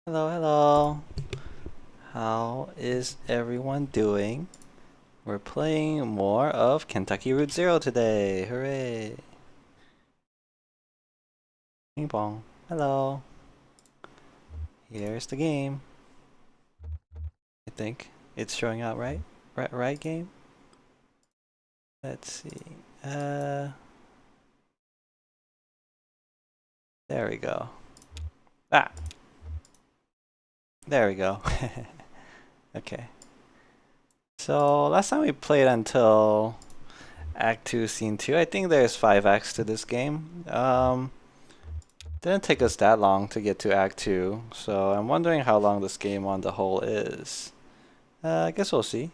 Hello, hello. How is everyone doing? We're playing more of Kentucky Route Zero today. Hooray! Ping pong. Hello. Here's the game. I think it's showing out right. Right game. Let's see. There we go. Ah, there we go. Okay. So last time we played until Act 2, Scene 2. I think there's 5 acts to this game. Didn't take us that long to get to Act 2, so I'm wondering how long this game on the whole is. I guess we'll see.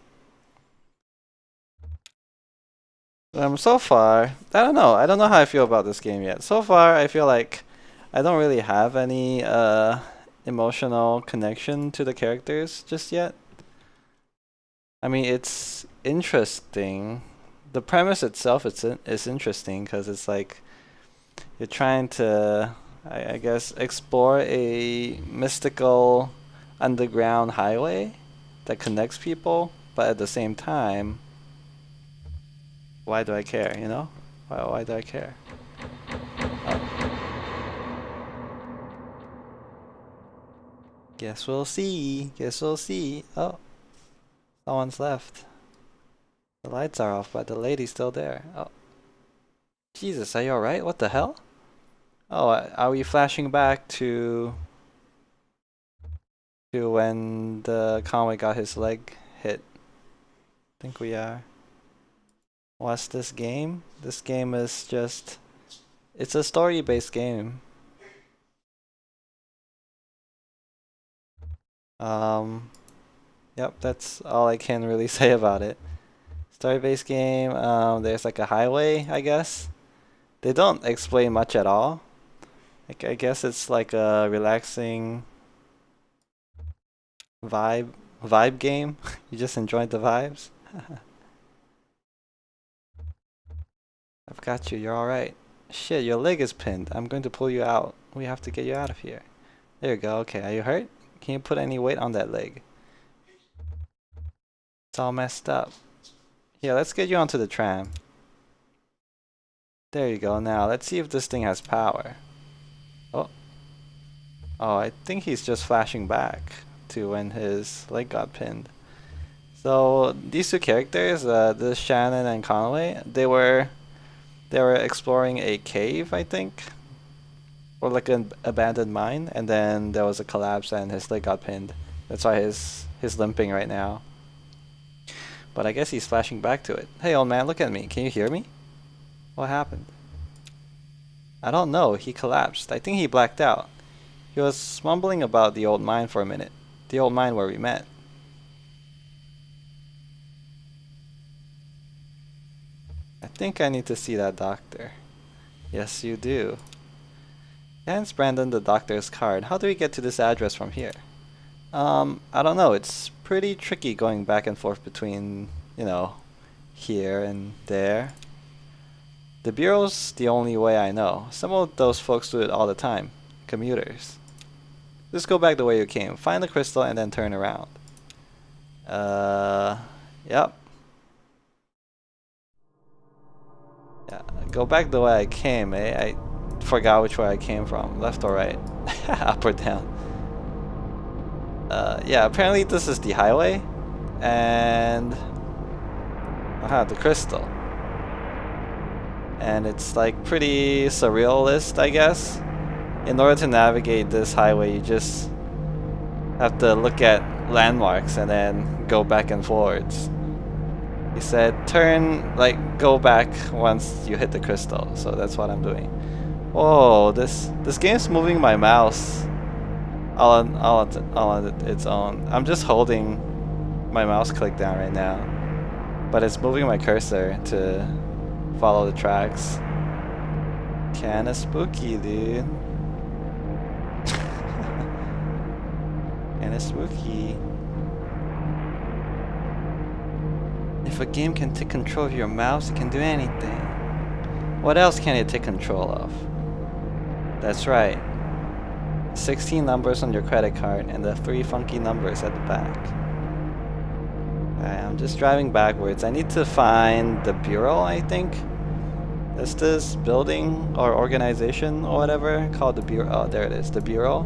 So far, I don't know. I don't know how I feel about this game yet. So far, I feel like I don't really have any emotional connection to the characters just yet. I mean, it's interesting. The premise itself is interesting because it's like you're trying to, I guess, explore a mystical underground highway that connects people, but at the same time, why do I care, you know? Why do I care? Oh. Guess we'll see. Guess we'll see. Oh, someone's left. The lights are off, but the lady's still there. Oh. Jesus, are you alright? What the hell? Oh, are we flashing back to when the Conway got his leg hit? I think we are. What's this game? This game is just... It's a story-based game. Yep, that's all I can really say about it. Story-based game, there's like a highway, I guess. They don't explain much at all. Like, I guess it's like a relaxing vibe game. You just enjoy the vibes. I've got you, you're alright. Shit, your leg is pinned. I'm going to pull you out. We have to get you out of here. There you go, okay, are you hurt? Can you put any weight on that leg? It's all messed up. Yeah, let's get you onto the tram. There you go, now let's see if this thing has power. Oh. Oh, I think he's just flashing back to when his leg got pinned. So these two characters, this Shannon and Conway, they were exploring a cave, I think, or like an abandoned mine, and then there was a collapse and his leg got pinned. That's why he's limping right now. But I guess he's flashing back to it. Hey old man, look at me. Can you hear me? What happened? I don't know. He collapsed. I think he blacked out. He was mumbling about the old mine for a minute. The old mine where we met. I think I need to see that doctor. Yes, you do. Hands Brandon the doctor's card. How do we get to this address from here? I don't know. It's pretty tricky going back and forth between, you know, here and there. The bureau's the only way I know. Some of those folks do it all the time. Commuters. Just go back the way you came. Find the crystal and then turn around. Yep. Yeah, go back the way I came, eh? I forgot which way I came from. Left or right? Up or down? Yeah, apparently this is the highway. And... aha, the crystal. And it's like pretty surrealist, I guess. In order to navigate this highway, you just have to look at landmarks and then go back and forwards. He said turn, like, go back once you hit the crystal, so that's what I'm doing. Whoa, this game's moving my mouse all on its own. I'm just holding my mouse click down right now, but it's moving my cursor to follow the tracks. Kinda spooky, dude. Kinda spooky. If a game can take control of your mouse, it can do anything. What else can it take control of? That's right. 16 numbers on your credit card and the 3 funky numbers at the back. Alright, I'm just driving backwards. I need to find the bureau, I think. Is this building or organization or whatever called the bureau? Oh, there it is, the bureau.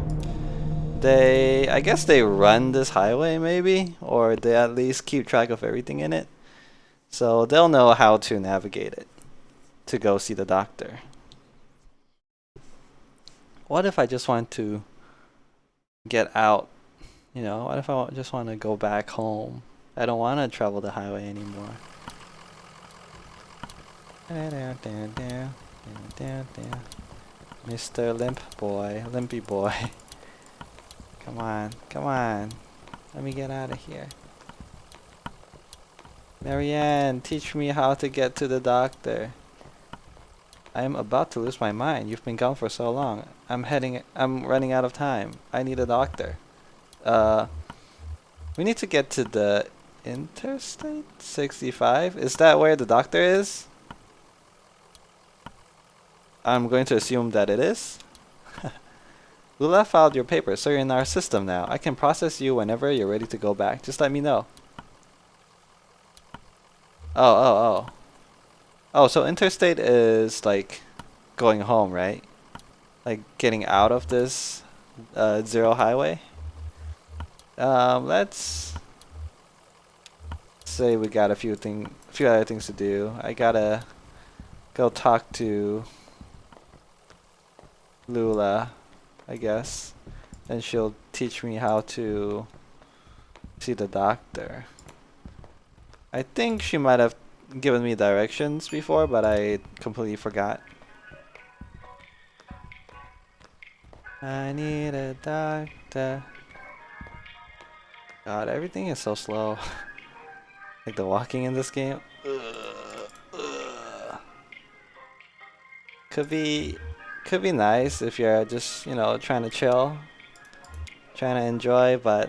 I guess they run this highway maybe, or they at least keep track of everything in it. So they'll know how to navigate it to go see the doctor. What if I just want to get out? You know, what if I just want to go back home? I don't want to travel the highway anymore. Mr. Limpy boy. Come on, come on. Let me get out of here. Marianne, teach me how to get to the doctor. I am about to lose my mind. You've been gone for so long. I'm running out of time. I need a doctor. We need to get to the Interstate 65. Is that where the doctor is? I'm going to assume that it is. Lula filed your papers, so you're in our system now. I can process you whenever you're ready to go back. Just let me know. Oh, so interstate is like going home, right? Like getting out of this zero highway. Let's say we got a few other things to do. I gotta go talk to Lula, I guess, and she'll teach me how to see the doctor. I think she might have given me directions before, but I completely forgot. I need a doctor. God, everything is so slow. Like the walking in this game. Could be nice if you're just, you know, trying to chill, trying to enjoy, but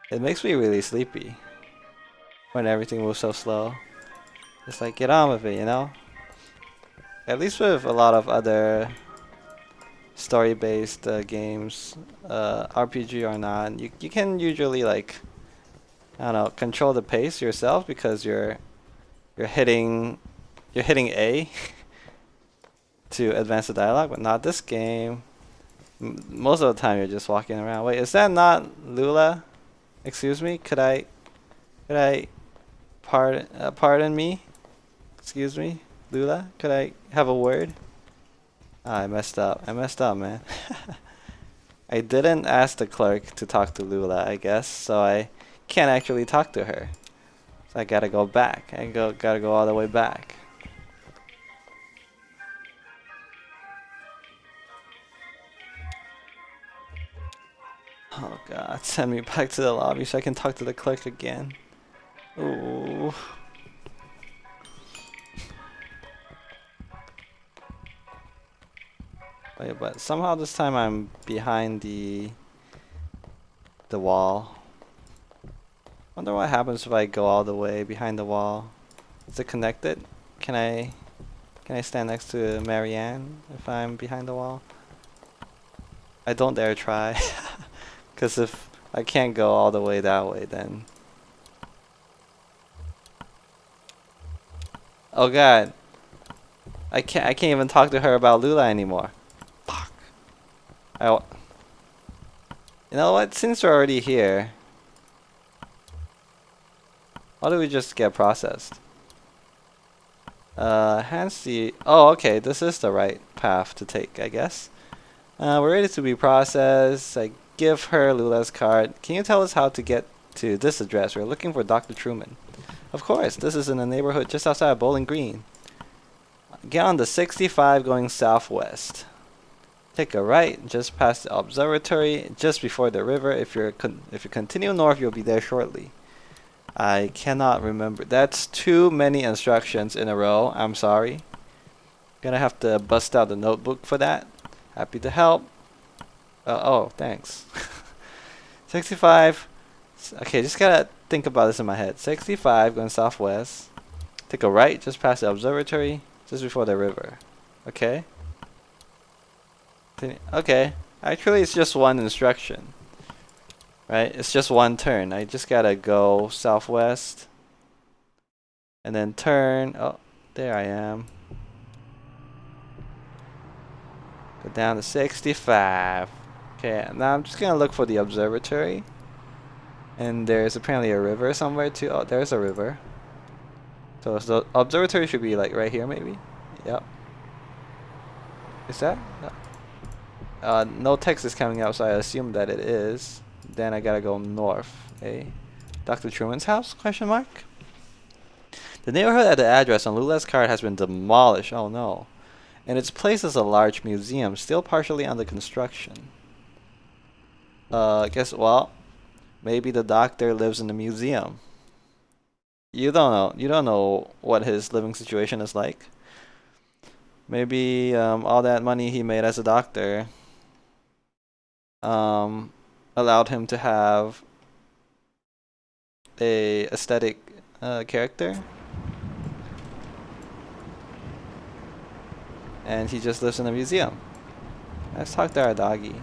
it makes me really sleepy when everything moves so slow. Just like get on with it, you know? At least with a lot of other story-based games, RPG or not, you can usually like, I don't know, control the pace yourself because you're hitting A to advance the dialogue, but not this game. Most of the time you're just walking around. Wait, is that not Lula? Excuse me, could I pardon me? Excuse me, Lula, could I have a word? I messed up, man. I didn't ask the clerk to talk to Lula, I guess, so I can't actually talk to her. So I gotta go back. Gotta go all the way back. Oh god, send me back to the lobby so I can talk to the clerk again. Ooh. Wait, but somehow this time I'm behind the wall. Wonder what happens if I go all the way behind the wall. Is it connected? Can I stand next to Marianne if I'm behind the wall? I don't dare try. Cause if I can't go all the way that way, then oh god, I can't even talk to her about Lula anymore. Fuck. You know what? Since we're already here, why don't we just get processed? Hence the oh okay, this is the right path to take, I guess. We're ready to be processed. I give her Lula's card. Can you tell us how to get to this address? We're looking for Dr. Truman. Of course, this is in the neighborhood just outside of Bowling Green. Get on the 65 going southwest. Take a right just past the observatory, just before the river. If you continue north, you'll be there shortly. I cannot remember. That's too many instructions in a row. I'm sorry. Gonna have to bust out the notebook for that. Happy to help. Oh, thanks. 65. Okay, just gotta think about this in my head. 65 going southwest. Take a right just past the observatory, just before the river. Okay. Okay. Actually, it's just one instruction. Right? It's just one turn. I just gotta go southwest. And then turn. Oh, there I am. Go down to 65. Okay, now I'm just gonna look for the observatory. And there's apparently a river somewhere too. Oh, there's a river. So the observatory should be like right here maybe. Yep. Is that? No. No text is coming out, so I assume that it is. Then I gotta go north. Okay. Dr. Truman's house? Question mark. The neighborhood at the address on Lula's card has been demolished. Oh no. And its place is a large museum, still partially under construction. Guess, well, maybe the doctor lives in the museum. You don't know. You don't know what his living situation is like. Maybe all that money he made as a doctor allowed him to have a aesthetic character. And he just lives in a museum. Let's talk to our doggy.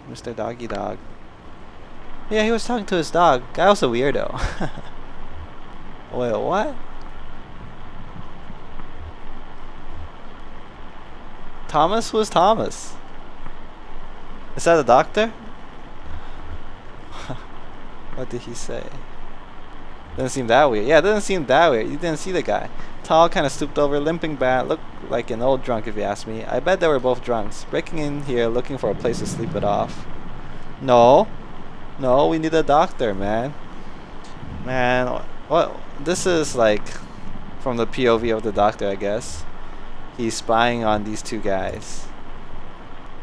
Mr. Doggy Dog. Yeah, he was talking to his dog. Guy was a weirdo. Wait, what? Thomas? Who is Thomas? Is that a doctor? What did he say? Doesn't seem that weird. Yeah, it doesn't seem that weird. You didn't see the guy. Tall, kind of stooped over, limping bad. Looked like an old drunk if you ask me. I bet they were both drunks. Breaking in here looking for a place to sleep it off. No. No, we need a doctor, man. Man, what? This is like from the POV of the doctor, I guess. He's spying on these two guys.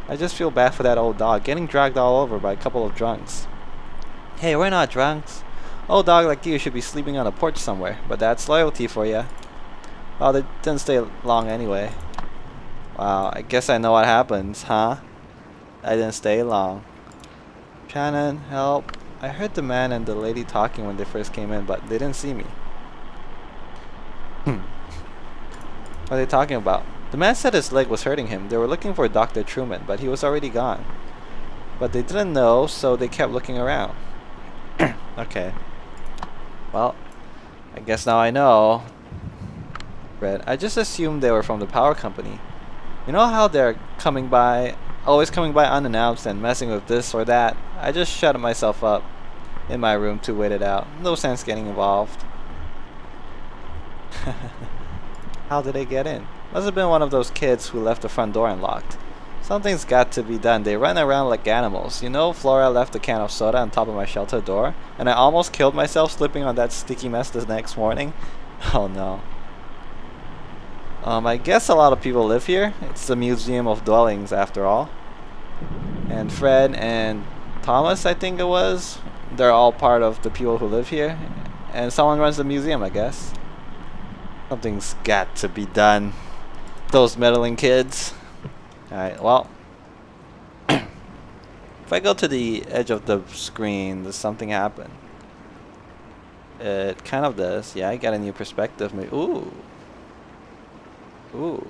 I just feel bad for that old dog, getting dragged all over by a couple of drunks. Hey, we're not drunks. Old dog like you should be sleeping on a porch somewhere, but that's loyalty for ya. Well, they didn't stay long anyway. Wow, I guess I know what happens, huh? I didn't stay long. Shannon, help. I heard the man and the lady talking when they first came in, but they didn't see me. What are they talking about? The man said his leg was hurting him. They were looking for Dr. Truman, but he was already gone. But they didn't know, so they kept looking around. Okay. Well, I guess now I know. Red. I just assumed they were from the power company. You know how they're coming by, always coming by unannounced and messing with this or that? I just shut myself up in my room to wait it out. No sense getting involved. How did they get in? Must have been one of those kids who left the front door unlocked. Something's got to be done. They run around like animals. You know, Flora left a can of soda on top of my shelter door, and I almost killed myself slipping on that sticky mess the next morning. Oh no. I guess a lot of people live here. It's the Museum of Dwellings after all. And Fred and Thomas, I think it was, they're all part of the people who live here. And someone runs the museum, I guess. Something's got to be done. Those meddling kids. Alright, well. If I go to the edge of the screen, does something happen? It kind of does. Yeah, I got a new perspective. Ooh. Ooh.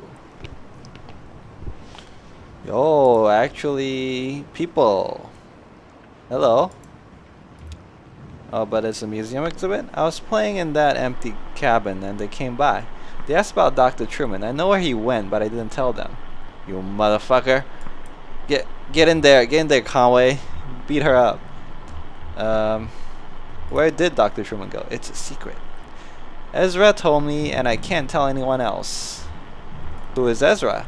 Yo, actually, people. Hello. Oh, but it's a museum exhibit? I was playing in that empty cabin and they came by. They asked about Dr. Truman. I know where he went, but I didn't tell them. You motherfucker. Get in there. Get in there, Conway. Beat her up. Where did Dr. Truman go? It's a secret. Ezra told me, and I can't tell anyone else. Who is Ezra?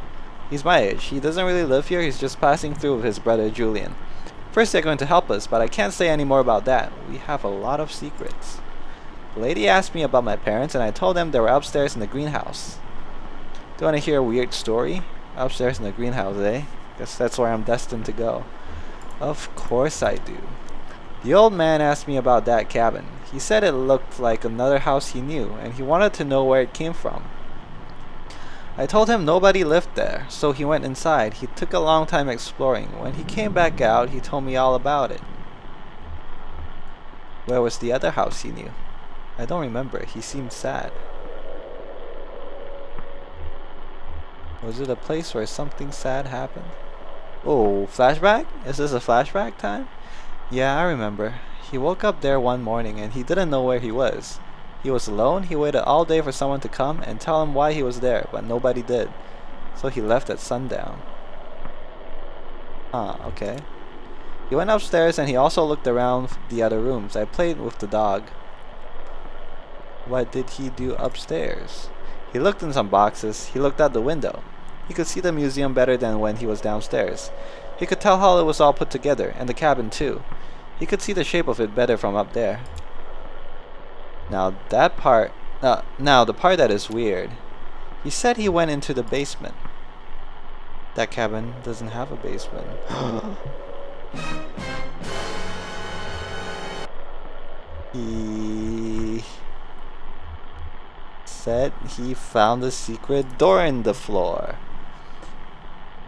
He's my age. He doesn't really live here. He's just passing through with his brother Julian. First they're going to help us, but I can't say any more about that. We have a lot of secrets. The lady asked me about my parents, and I told them they were upstairs in the greenhouse. Do you want to hear a weird story? Upstairs in the greenhouse, eh? Guess that's where I'm destined to go. Of course I do. The old man asked me about that cabin. He said it looked like another house he knew, and he wanted to know where it came from. I told him nobody lived there, so he went inside. He took a long time exploring. When he came back out, he told me all about it. Where was the other house he knew? I don't remember. He seemed sad. Was it a place where something sad happened? Oh, flashback? Is this a flashback time? Yeah, I remember. He woke up there one morning and he didn't know where he was. He was alone. He waited all day for someone to come and tell him why he was there, but nobody did. So he left at sundown. Huh, okay. He went upstairs and he also looked around the other rooms. I played with the dog. What did he do upstairs? He looked in some boxes. He looked out the window. He could see the museum better than when he was downstairs. He could tell how it was all put together, and the cabin too. He could see the shape of it better from up there. Now that part... now the part that is weird. He said he went into the basement. That cabin doesn't have a basement. He said he found a secret door in the floor.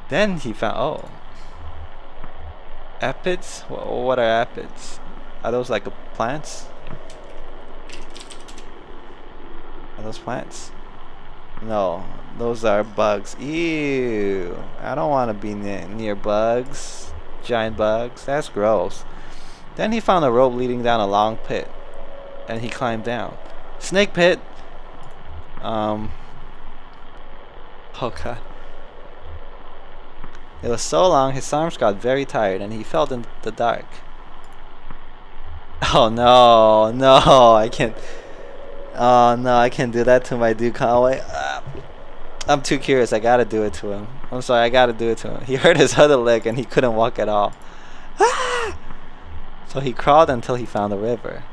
Then he found... oh. Aphids? What are aphids? Are those like plants? Are those plants? No, those are bugs. Ew. I don't want to be near bugs. Giant bugs. That's gross. Then he found a rope leading down a long pit. And he climbed down. Snake pit! Oh god. It was so long, his arms got very tired and he felt in the dark. Oh no, no, I can't. Oh no, I can't do that to my dude Conway. I'm too curious, I gotta do it to him. I'm sorry, I gotta do it to him. He hurt his other leg and he couldn't walk at all. So he crawled until he found the river.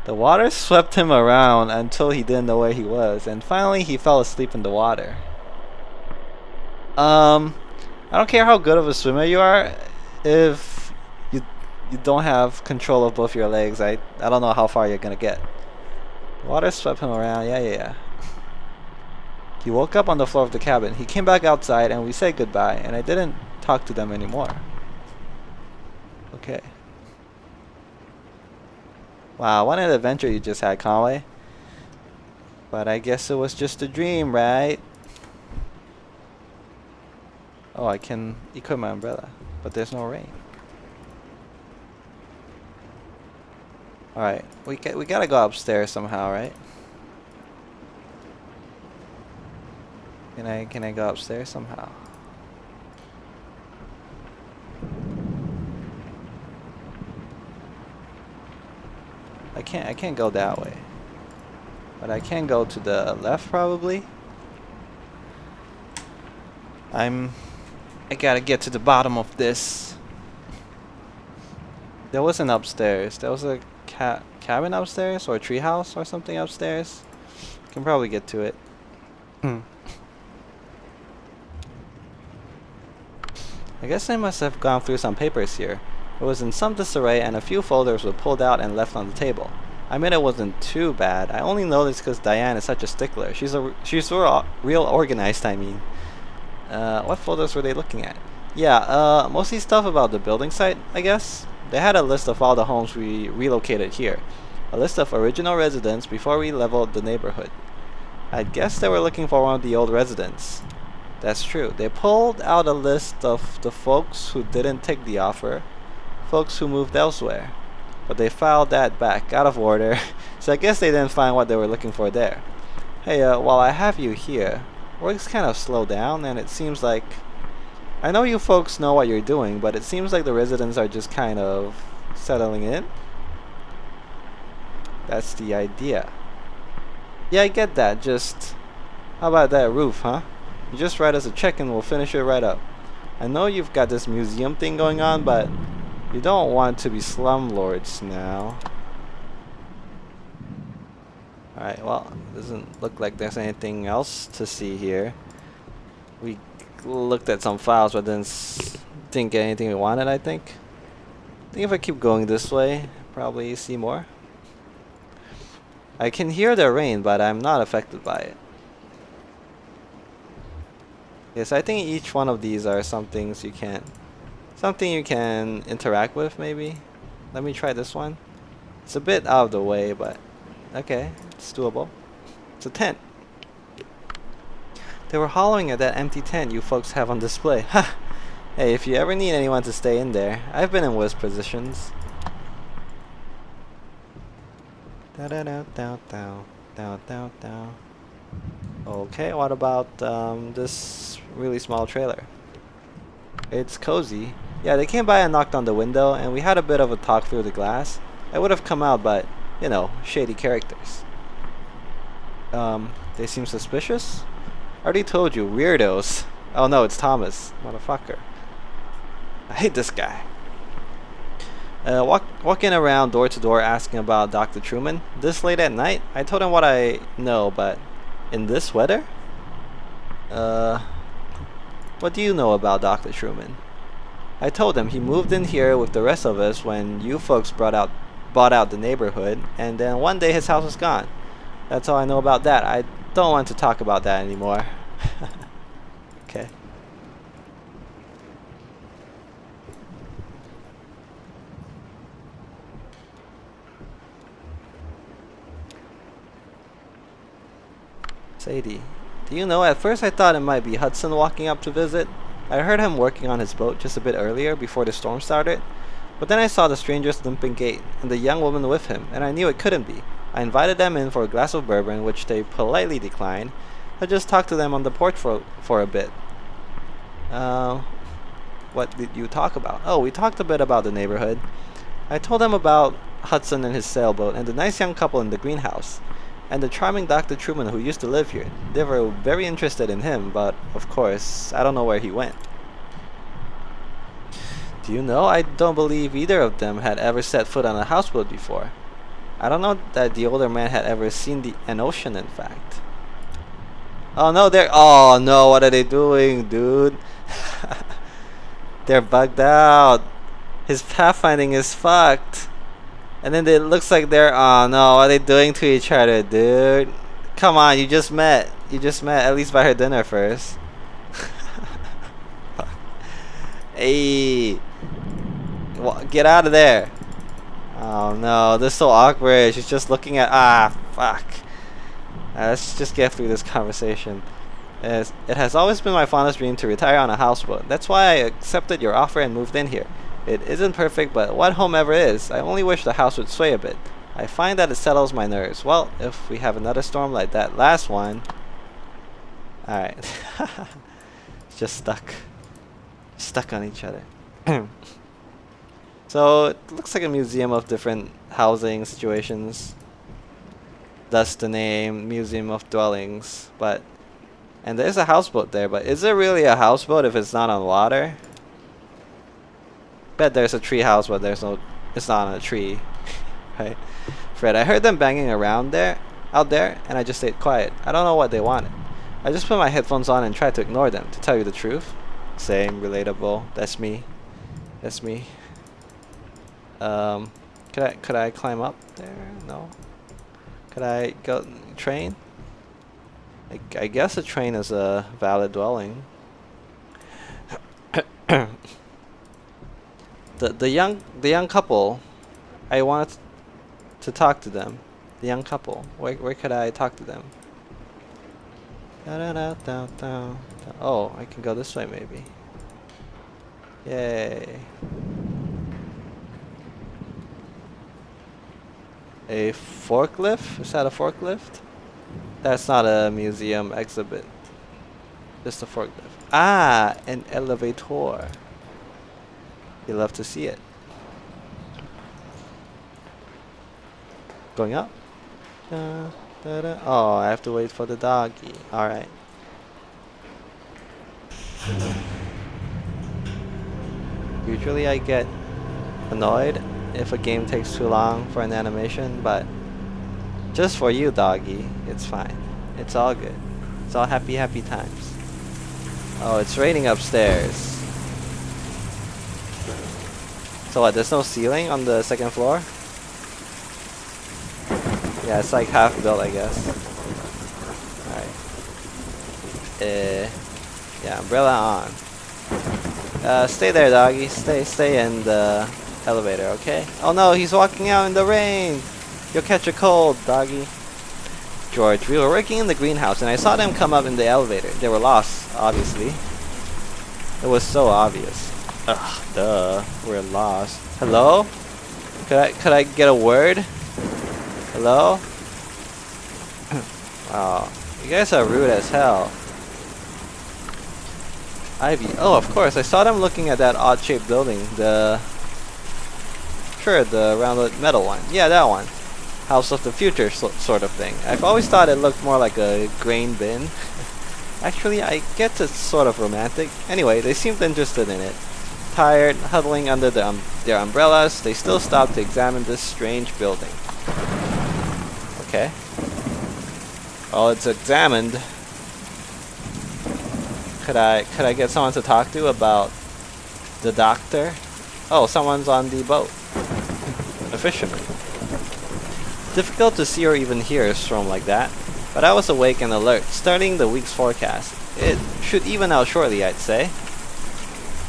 The water swept him around until he didn't know where he was, and finally he fell asleep in the water. I don't care how good of a swimmer you are, if you don't have control of both your legs, I don't know how far you're gonna get. Water swept him around, yeah. He woke up on the floor of the cabin. He came back outside and we said goodbye, and I didn't talk to them anymore. Okay. Wow, what an adventure you just had, Conway. But I guess it was just a dream, right? Oh, I can equip my umbrella, but there's no rain. Alright, we gotta go upstairs somehow, right? Can I go upstairs somehow? I can't go that way. But I can go to the left probably. I gotta get to the bottom of this. There was an upstairs. There was a cabin upstairs or a treehouse or something upstairs. Can probably get to it. I guess I must have gone through some papers here. It was in some disarray and a few folders were pulled out and left on the table. I mean, it wasn't too bad. I only noticed because Diane is such a stickler. She's real organized, I mean. What folders were they looking at? Yeah, mostly stuff about the building site, I guess. They had a list of all the homes we relocated here. A list of original residents before we leveled the neighborhood. I guess they were looking for one of the old residents. That's true. They pulled out a list of the folks who didn't take the offer. Folks who moved elsewhere. But they filed that back, out of order. So I guess they didn't find what they were looking for there. Hey, while I have you here, work's kind of slowed down and it seems like... I know you folks know what you're doing, but it seems like the residents are just kind of settling in. That's the idea. Yeah, I get that, just... How about that roof, huh? You just write us a check and we'll finish it right up. I know you've got this museum thing going on, but you don't want to be slumlords now. Alright, well, doesn't look like there's anything else to see here. We looked at some files but didn't get anything we wanted, I think. I think if I keep going this way, probably see more. I can hear the rain, but I'm not affected by it. Yes, I think each one of these are something you can interact with, maybe. Let me try this one. It's a bit out of the way, but okay, it's doable. It's a tent. They were hollering at that empty tent you folks have on display. Ha! Hey, if you ever need anyone to stay in there, I've been in worse positions. Da da da da da da da da. Okay, what about this really small trailer? It's cozy. Yeah, they came by and knocked on the window, and we had a bit of a talk through the glass. I would have come out, but, you know, shady characters. They seem suspicious? I already told you, weirdos. Oh no, it's Thomas. Motherfucker. I hate this guy. Walking around door to door asking about Dr. Truman. This late at night? I told him what I know, but in this weather? What do you know about Dr. Truman? I told him he moved in here with the rest of us when you folks bought out the neighborhood, and then one day his house was gone. That's all I know about that. I don't want to talk about that anymore. Okay. Sadie, do you know, at first I thought it might be Hudson walking up to visit. I heard him working on his boat just a bit earlier before the storm started. But then I saw the stranger's limping gait and the young woman with him, and I knew it couldn't be. I invited them in for a glass of bourbon, which they politely declined. I just talked to them on the porch for a bit. What did you talk about? Oh, we talked a bit about the neighborhood. I told them about Hudson and his sailboat, and the nice young couple in the greenhouse, and the charming Dr. Truman who used to live here. They were very interested in him, but of course, I don't know where he went. Do you know, I don't believe either of them had ever set foot on a houseboat before. I don't know that the older man had ever seen an ocean, in fact. Oh no, oh no, what are they doing, dude? They're bugged out. His pathfinding is fucked. And then it looks like they're, oh no, what are they doing to each other, dude? Come on, you just met. You just met. At least buy her dinner first. Hey. Get out of there. Oh no, this is so awkward. She's just looking at, fuck. Let's just get through this conversation. It has always been my fondest dream to retire on a houseboat. That's why I accepted your offer and moved in here. It isn't perfect, but what home ever is? I only wish the house would sway a bit. I find that it settles my nerves. Well, if we have another storm like that last one... Alright. It's just stuck. Stuck on each other. So, it looks like a museum of different housing situations. Thus the name, Museum of Dwellings. But... And there's a houseboat there, but is it really a houseboat if it's not on water? Bet there's a tree house, but it's not on a tree. Right? Fred, I heard them banging around out there, and I just stayed quiet. I don't know what they wanted. I just put my headphones on and tried to ignore them, to tell you the truth. Same, relatable. That's me. That's me. Could I climb up there? No. Could I go train? I guess a train is a valid dwelling. The young couple, I wanted to talk to them. The young couple. Where could I talk to them? Oh, I can go this way maybe. Yay. A forklift? Is that a forklift? That's not a museum exhibit. Just a forklift. Ah, an elevator. You love to see it. Going up? Oh, I have to wait for the doggy. Alright. Usually I get annoyed if a game takes too long for an animation, but just for you, doggy, it's fine. It's all good. It's all happy, happy times. Oh, it's raining upstairs. So what, there's no ceiling on the second floor? Yeah, it's like half built, I guess. Alright. Yeah, umbrella on. Stay there, doggy. Stay in the elevator, okay? Oh no, he's walking out in the rain! You'll catch a cold, doggy. George, we were working in the greenhouse and I saw them come up in the elevator. They were lost, obviously. It was so obvious. Ugh, duh. We're lost. Hello? Could I get a word? Hello? Wow. You guys are rude as hell. Ivy. Oh, of course. I saw them looking at that odd-shaped building. Sure, the rounded metal one. Yeah, that one. House of the future sort of thing. I've always thought it looked more like a grain bin. Actually, I guess it's sort of romantic. Anyway, they seemed interested in it. Tired, huddling under their umbrellas, they still stopped to examine this strange building. Okay. Well, it's examined. Could I get someone to talk to about the doctor? Oh, someone's on the boat. A fisherman. Difficult to see or even hear a storm like that, but I was awake and alert, studying the week's forecast. It should even out shortly, I'd say.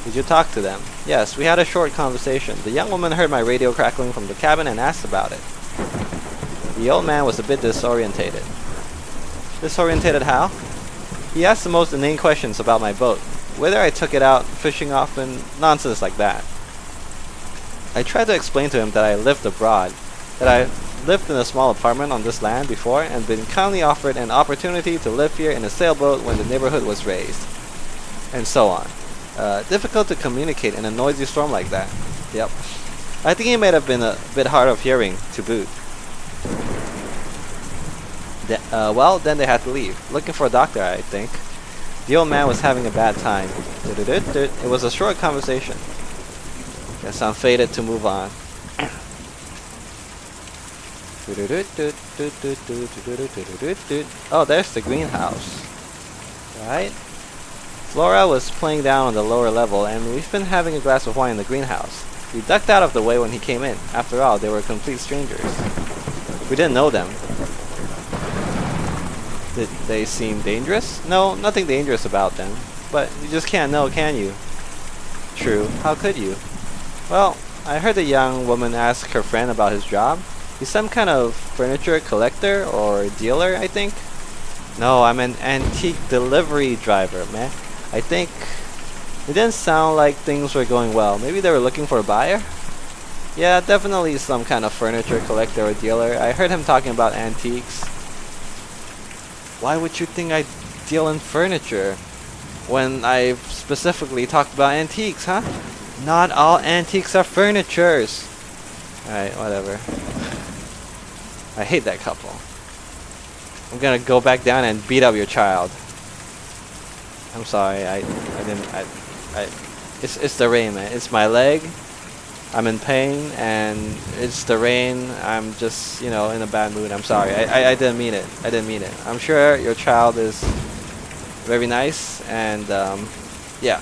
Did you talk to them? Yes, we had a short conversation. The young woman heard my radio crackling from the cabin and asked about it. The old man was a bit disorientated. Disorientated how? He asked the most inane questions about my boat, whether I took it out fishing off and nonsense like that. I tried to explain to him that I lived abroad, that I lived in a small apartment on this land before and been kindly offered an opportunity to live here in a sailboat when the neighborhood was raised, and so on. Difficult to communicate in a noisy storm like that. Yep. I think he might have been a bit hard of hearing to boot. Well, then they had to leave. Looking for a doctor, I think. The old man was having a bad time. It was a short conversation. Guess I'm fated to move on. Oh, there's the greenhouse. Right? Flora was playing down on the lower level, and we've been having a glass of wine in the greenhouse. We ducked out of the way when he came in. After all, they were complete strangers. We didn't know them. Did they seem dangerous? No, nothing dangerous about them. But you just can't know, can you? True. How could you? Well, I heard the young woman ask her friend about his job. He's some kind of furniture collector or dealer, I think. No, I'm an antique delivery driver, man. I think it didn't sound like things were going well. Maybe they were looking for a buyer? Yeah, definitely some kind of furniture collector or dealer. I heard him talking about antiques. Why would you think I deal in furniture when I specifically talked about antiques, huh? Not all antiques are furnitures. Alright, whatever. I hate that couple. I'm gonna go back down and beat up your child. I'm sorry, it's the rain, man. It's my leg. I'm in pain, and it's the rain. I'm just, in a bad mood. I'm sorry. I didn't mean it. I didn't mean it. I'm sure your child is very nice, and yeah,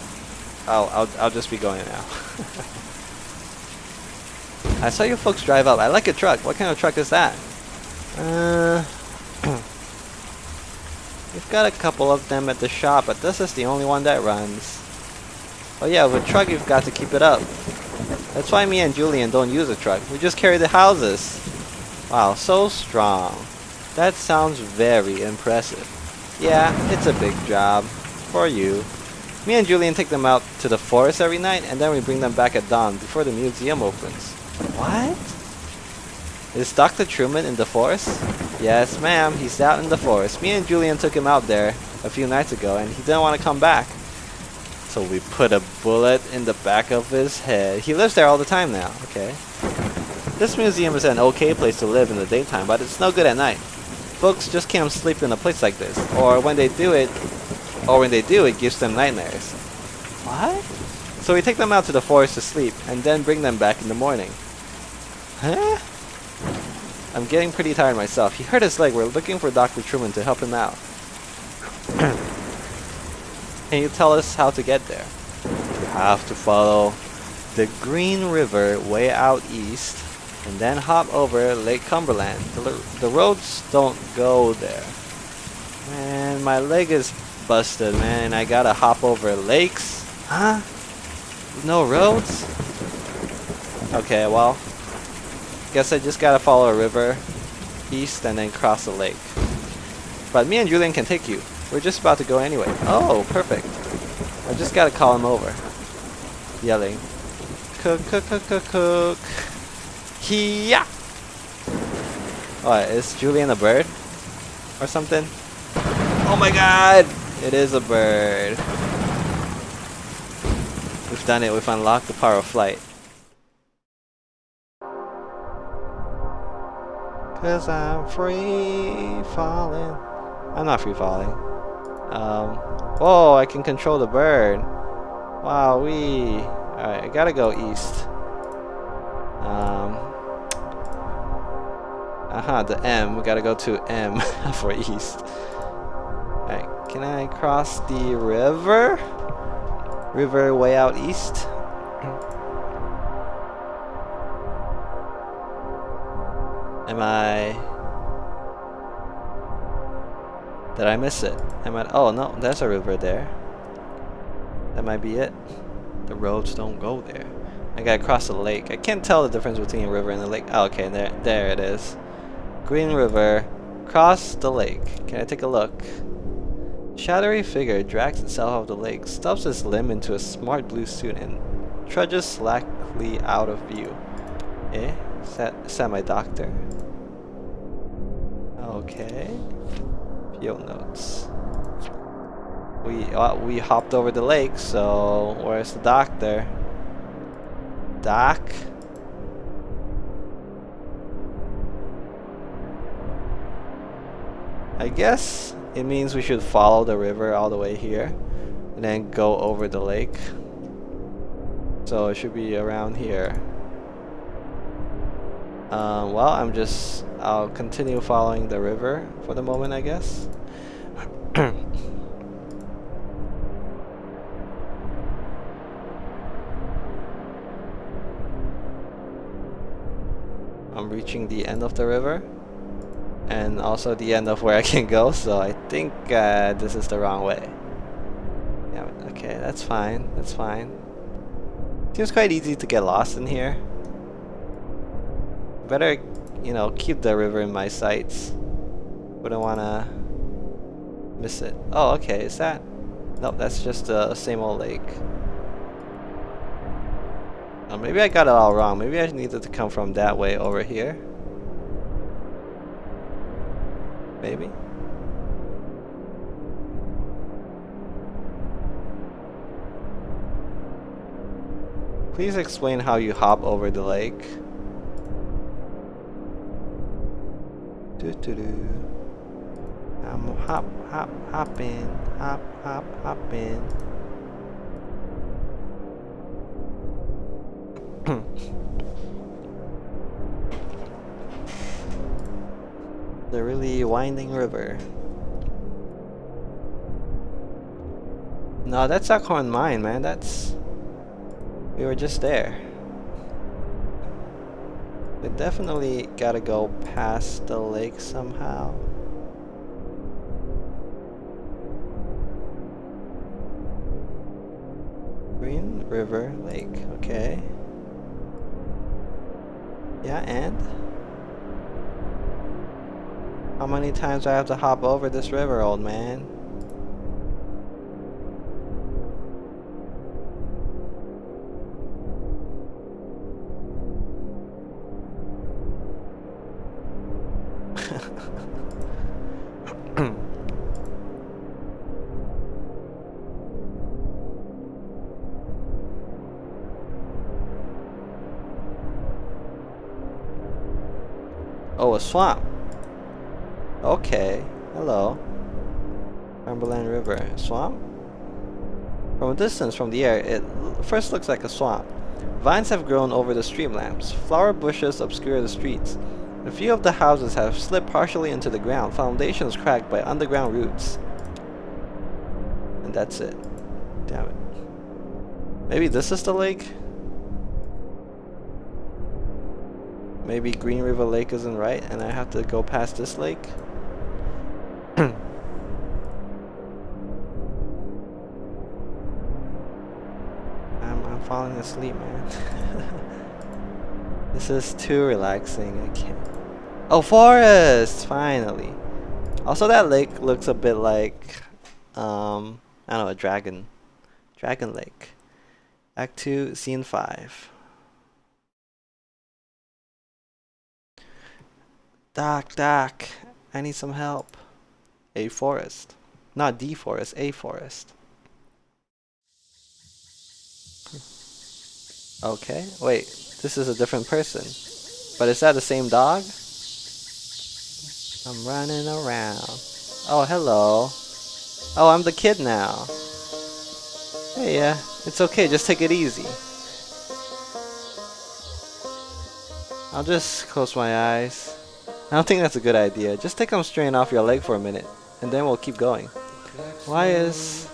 I'll just be going now. I saw you folks drive up. I like a truck. What kind of truck is that? We've got a couple of them at the shop, but this is the only one that runs. Oh yeah, with a truck you've got to keep it up. That's why me and Julian don't use a truck. We just carry the houses. Wow, so strong. That sounds very impressive. Yeah, it's a big job. For you. Me and Julian take them out to the forest every night, and then we bring them back at dawn before the museum opens. What? Is Dr. Truman in the forest? Yes, ma'am, he's out in the forest. Me and Julian took him out there a few nights ago, and he didn't want to come back. So we put a bullet in the back of his head. He lives there all the time now. Okay. This museum is an okay place to live in the daytime, but it's no good at night. Folks just can't sleep in a place like this, or when they do, it gives them nightmares. What? So we take them out to the forest to sleep, and then bring them back in the morning. Huh? I'm getting pretty tired myself. He hurt his leg. We're looking for Dr. Truman to help him out. Can you tell us how to get there? You have to follow the Green River way out east, and then hop over Lake Cumberland. The roads don't go there. Man, my leg is busted, man, and I gotta hop over lakes? Huh? No roads? Okay, well, guess I just gotta follow a river east and then cross the lake. But me and Julian can take you. We're just about to go anyway. Oh, perfect. I just gotta call him over. Yelling. Cook, cook, cook, cook, cook. Hiya! What, is Julian a bird? Or something? Oh my god! It is a bird. We've done it, we've unlocked the power of flight. Cause I'm free falling. I'm not free falling. Whoa, I can control the bird. Wow-wee. Alright, I gotta go east. The M. We gotta go to M for east. Alright, can I cross the river? River way out east? Am I... Did I miss it? Am I... Oh no, there's a river there. That might be it. The roads don't go there. I gotta cross the lake. I can't tell the difference between a river and a lake. Oh, okay, there it is. Green River. Cross the lake. Can I take a look? Shadowy figure drags itself off the lake, stuffs its limb into a smart blue suit, and trudges slackly out of view. Eh? Is that my doctor? Okay. Field notes. We hopped over the lake, so where's the doctor? Doc? I guess it means we should follow the river all the way here and then go over the lake. So it should be around here. Well, I'll continue following the river for the moment, I guess. I'm reaching the end of the river and also the end of where I can go, so I think this is the wrong way. Yeah, okay, that's fine, that's fine. Seems quite easy to get lost in here. Better, you know, keep the river in my sights. Wouldn't wanna miss it. Oh, okay, is that? Nope, that's just the same old lake. Oh, maybe I got it all wrong. Maybe I needed to come from that way over here. Maybe? Please explain how you hop over the lake. Doo-doo-doo. I'm hopping. Hopping. The really winding river. No, that's Acorn Mine, man. We were just there. We definitely gotta go past the lake somehow. Green River Lake, okay. Yeah, and? How many times do I have to hop over this river, old man? Oh, a swamp. Okay. Hello. Cumberland River. Swamp? From a distance from the air, it first looks like a swamp. Vines have grown over the streamlands. Flower bushes obscure the streets. A few of the houses have slipped partially into the ground, foundations cracked by underground roots. And that's it. Damn it. Maybe this is the lake? Maybe Green River Lake isn't right and I have to go past this lake? I'm falling asleep, man. This is too relaxing. I can't. Oh, forest! Finally. Also, that lake looks a bit like, I don't know, a dragon Dragon Lake. Act 2, Scene 5. Doc, I need some help. A forest. Not the forest, a forest. Okay, wait, this is a different person. But is that the same dog? I'm running around. Oh, hello. Oh, I'm the kid now. Hey, yeah, it's okay, just take it easy. I'll just close my eyes. I don't think that's a good idea. Just take some strain off your leg for a minute, and then we'll keep going. Why is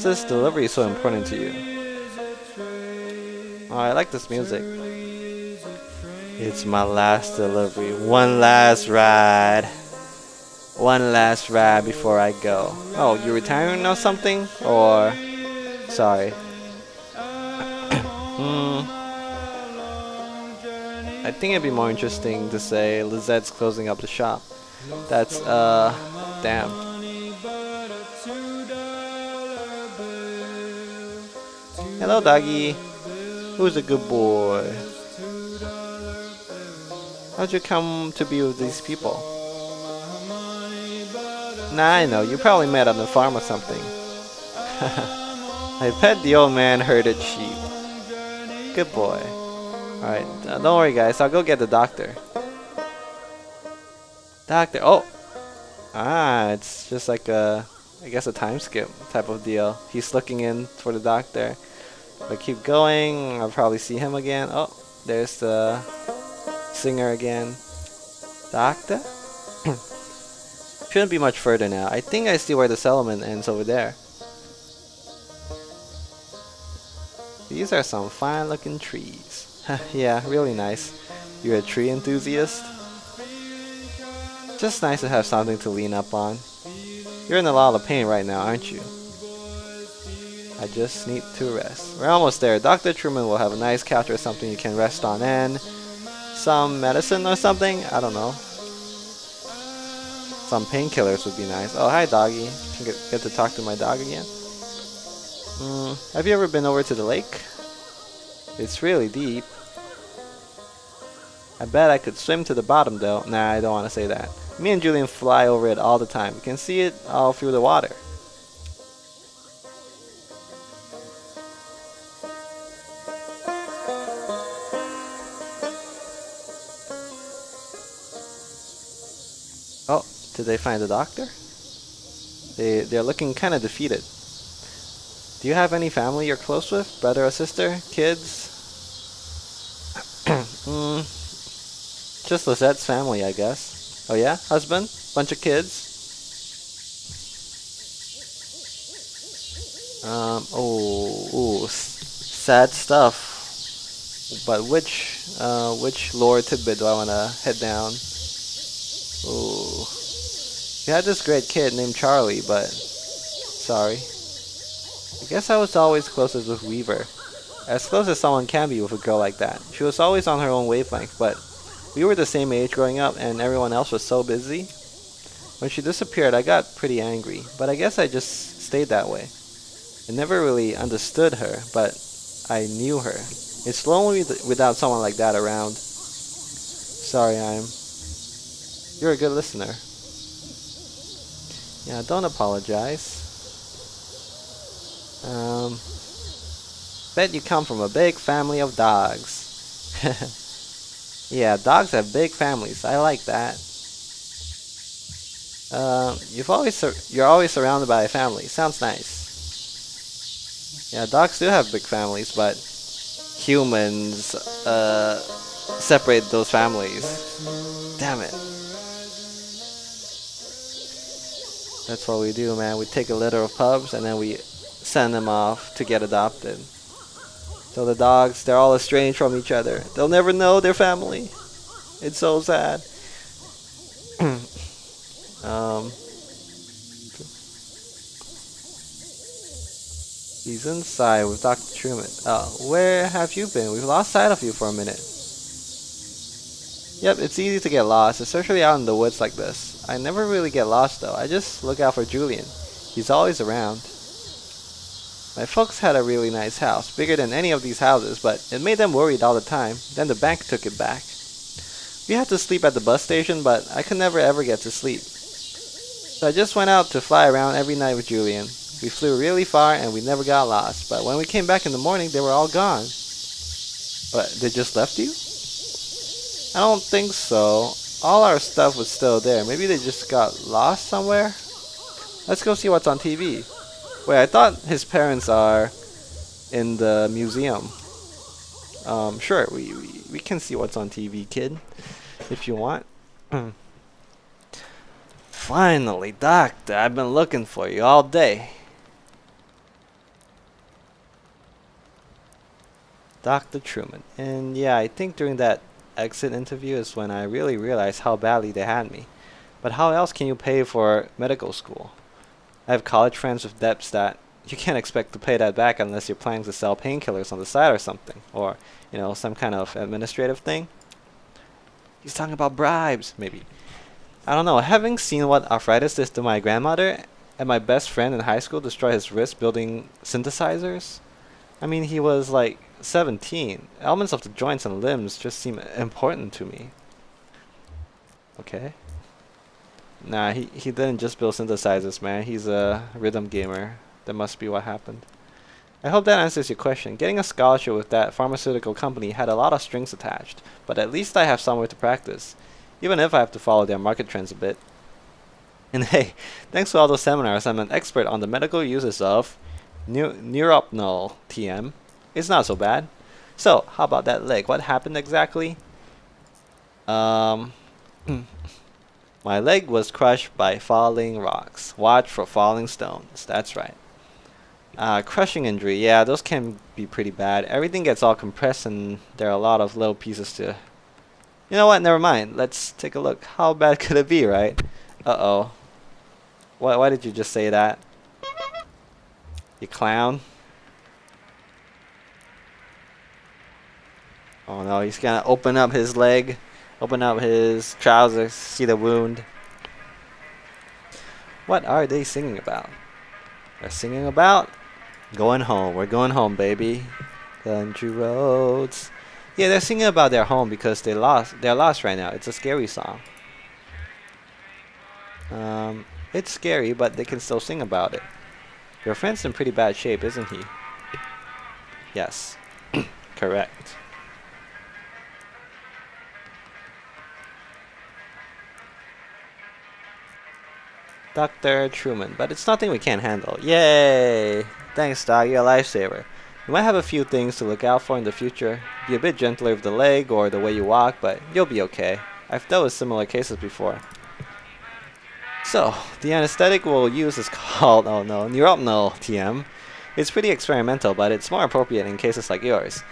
this delivery so important to you? Oh, I like this music. It's my last delivery. One last ride. One last ride before I go. Oh, you're retiring or something? Or... Sorry. I think it'd be more interesting to say Lizette's closing up the shop. That's, damn. Hello, doggy. Who's a good boy? How'd you come to be with these people? Nah, I know. You probably met on the farm or something. I bet the old man herded sheep. Good boy. Alright, don't worry guys, I'll go get the doctor. Doctor, oh! Ah, it's just like a, I guess a time skip type of deal. He's looking in for the doctor. But keep going, I'll probably see him again. Oh, there's the singer again. Doctor? Shouldn't be much further now. I think I see where the settlement ends over there. These are some fine looking trees. Yeah, really nice. You're a tree enthusiast? Just nice to have something to lean up on. You're in a lot of pain right now, aren't you? I just need to rest. We're almost there. Dr. Truman will have a nice couch or something you can rest on and some medicine or something? I don't know. Some painkillers would be nice. Oh, hi doggy. Can get to talk to my dog again. Have you ever been over to the lake? It's really deep. I bet I could swim to the bottom though. Nah, I don't want to say that. Me and Julian fly over it all the time. You can see it all through the water. Oh, did they find the doctor? They're looking kind of defeated. Do you have any family you're close with? Brother or sister? Kids? Just Lizette's family, I guess. Oh yeah? Husband? Bunch of kids? Sad stuff. But which lore tidbit do I want to head down? Ooh. You had this great kid named Charlie, but... Sorry. I guess I was always closest with Weaver. As close as someone can be with a girl like that. She was always on her own wavelength, but we were the same age growing up and everyone else was so busy. When she disappeared, I got pretty angry, but I guess I just stayed that way. I never really understood her, but I knew her. It's lonely without someone like that around. Sorry, you're a good listener. Yeah, don't apologize. Bet you come from a big family of dogs. Yeah, dogs have big families. I like that. You're always surrounded by a family. Sounds nice. Yeah, dogs do have big families, but humans separate those families. Damn it. That's what we do, man. We take a litter of pups and then we send them off to get adopted. So the dogs, they're all estranged from each other. They'll never know their family. It's so sad. He's inside with Dr. Truman. Where have you been? We've lost sight of you for a minute. Yep, it's easy to get lost, especially out in the woods like this. I never really get lost though. I just look out for Julian. He's always around. My folks had a really nice house, bigger than any of these houses, but it made them worried all the time. Then the bank took it back. We had to sleep at the bus station, but I could never ever get to sleep. So I just went out to fly around every night with Julian. We flew really far and we never got lost, but when we came back in the morning, they were all gone. But they just left you? I don't think so. All our stuff was still there. Maybe they just got lost somewhere? Let's go see what's on TV. Wait, I thought his parents are in the museum. Sure, we can see what's on TV, kid, if you want. Finally, doctor, I've been looking for you all day. Dr. Truman. And yeah, I think during that exit interview is when I really realized how badly they had me. But how else can you pay for medical school? I have college friends with debts that you can't expect to pay that back unless you're planning to sell painkillers on the side or something. Or, you know, some kind of administrative thing. He's talking about bribes, maybe. I don't know. Having seen what arthritis did to my grandmother and my best friend in high school destroy his wrist building synthesizers. I mean, he was like 17. Elements of the joints and limbs just seem important to me. Okay. Nah, he didn't just build synthesizers, man. He's a rhythm gamer. That must be what happened. I hope that answers your question. Getting a scholarship with that pharmaceutical company had a lot of strings attached, but at least I have somewhere to practice, even if I have to follow their market trends a bit. And hey, thanks to all those seminars, I'm an expert on the medical uses of neuropnol TM. It's not so bad. So, how about that leg? What happened exactly? My leg was crushed by falling rocks. Watch for falling stones. That's right. Crushing injury. Yeah, those can be pretty bad. Everything gets all compressed and there are a lot of little pieces to... You know what? Never mind. Let's take a look. How bad could it be, right? Uh-oh. Why did you just say that? You clown. Oh no, he's gonna open up his leg. Open up his trousers. See the wound. What are they singing about? They're singing about going home. We're going home, baby. Country roads. Yeah, they're singing about their home because they lost. They're lost right now. It's a scary song. It's scary, but they can still sing about it. Your friend's in pretty bad shape, isn't he? Yes. Correct. Dr. Truman, but it's nothing we can't handle. Yay! Thanks, Doc. You're a lifesaver. You might have a few things to look out for in the future. Be a bit gentler with the leg or the way you walk, but you'll be okay. I've dealt with similar cases before. So, the anesthetic we'll use is called, oh no, neuropnol TM. It's pretty experimental, but it's more appropriate in cases like yours.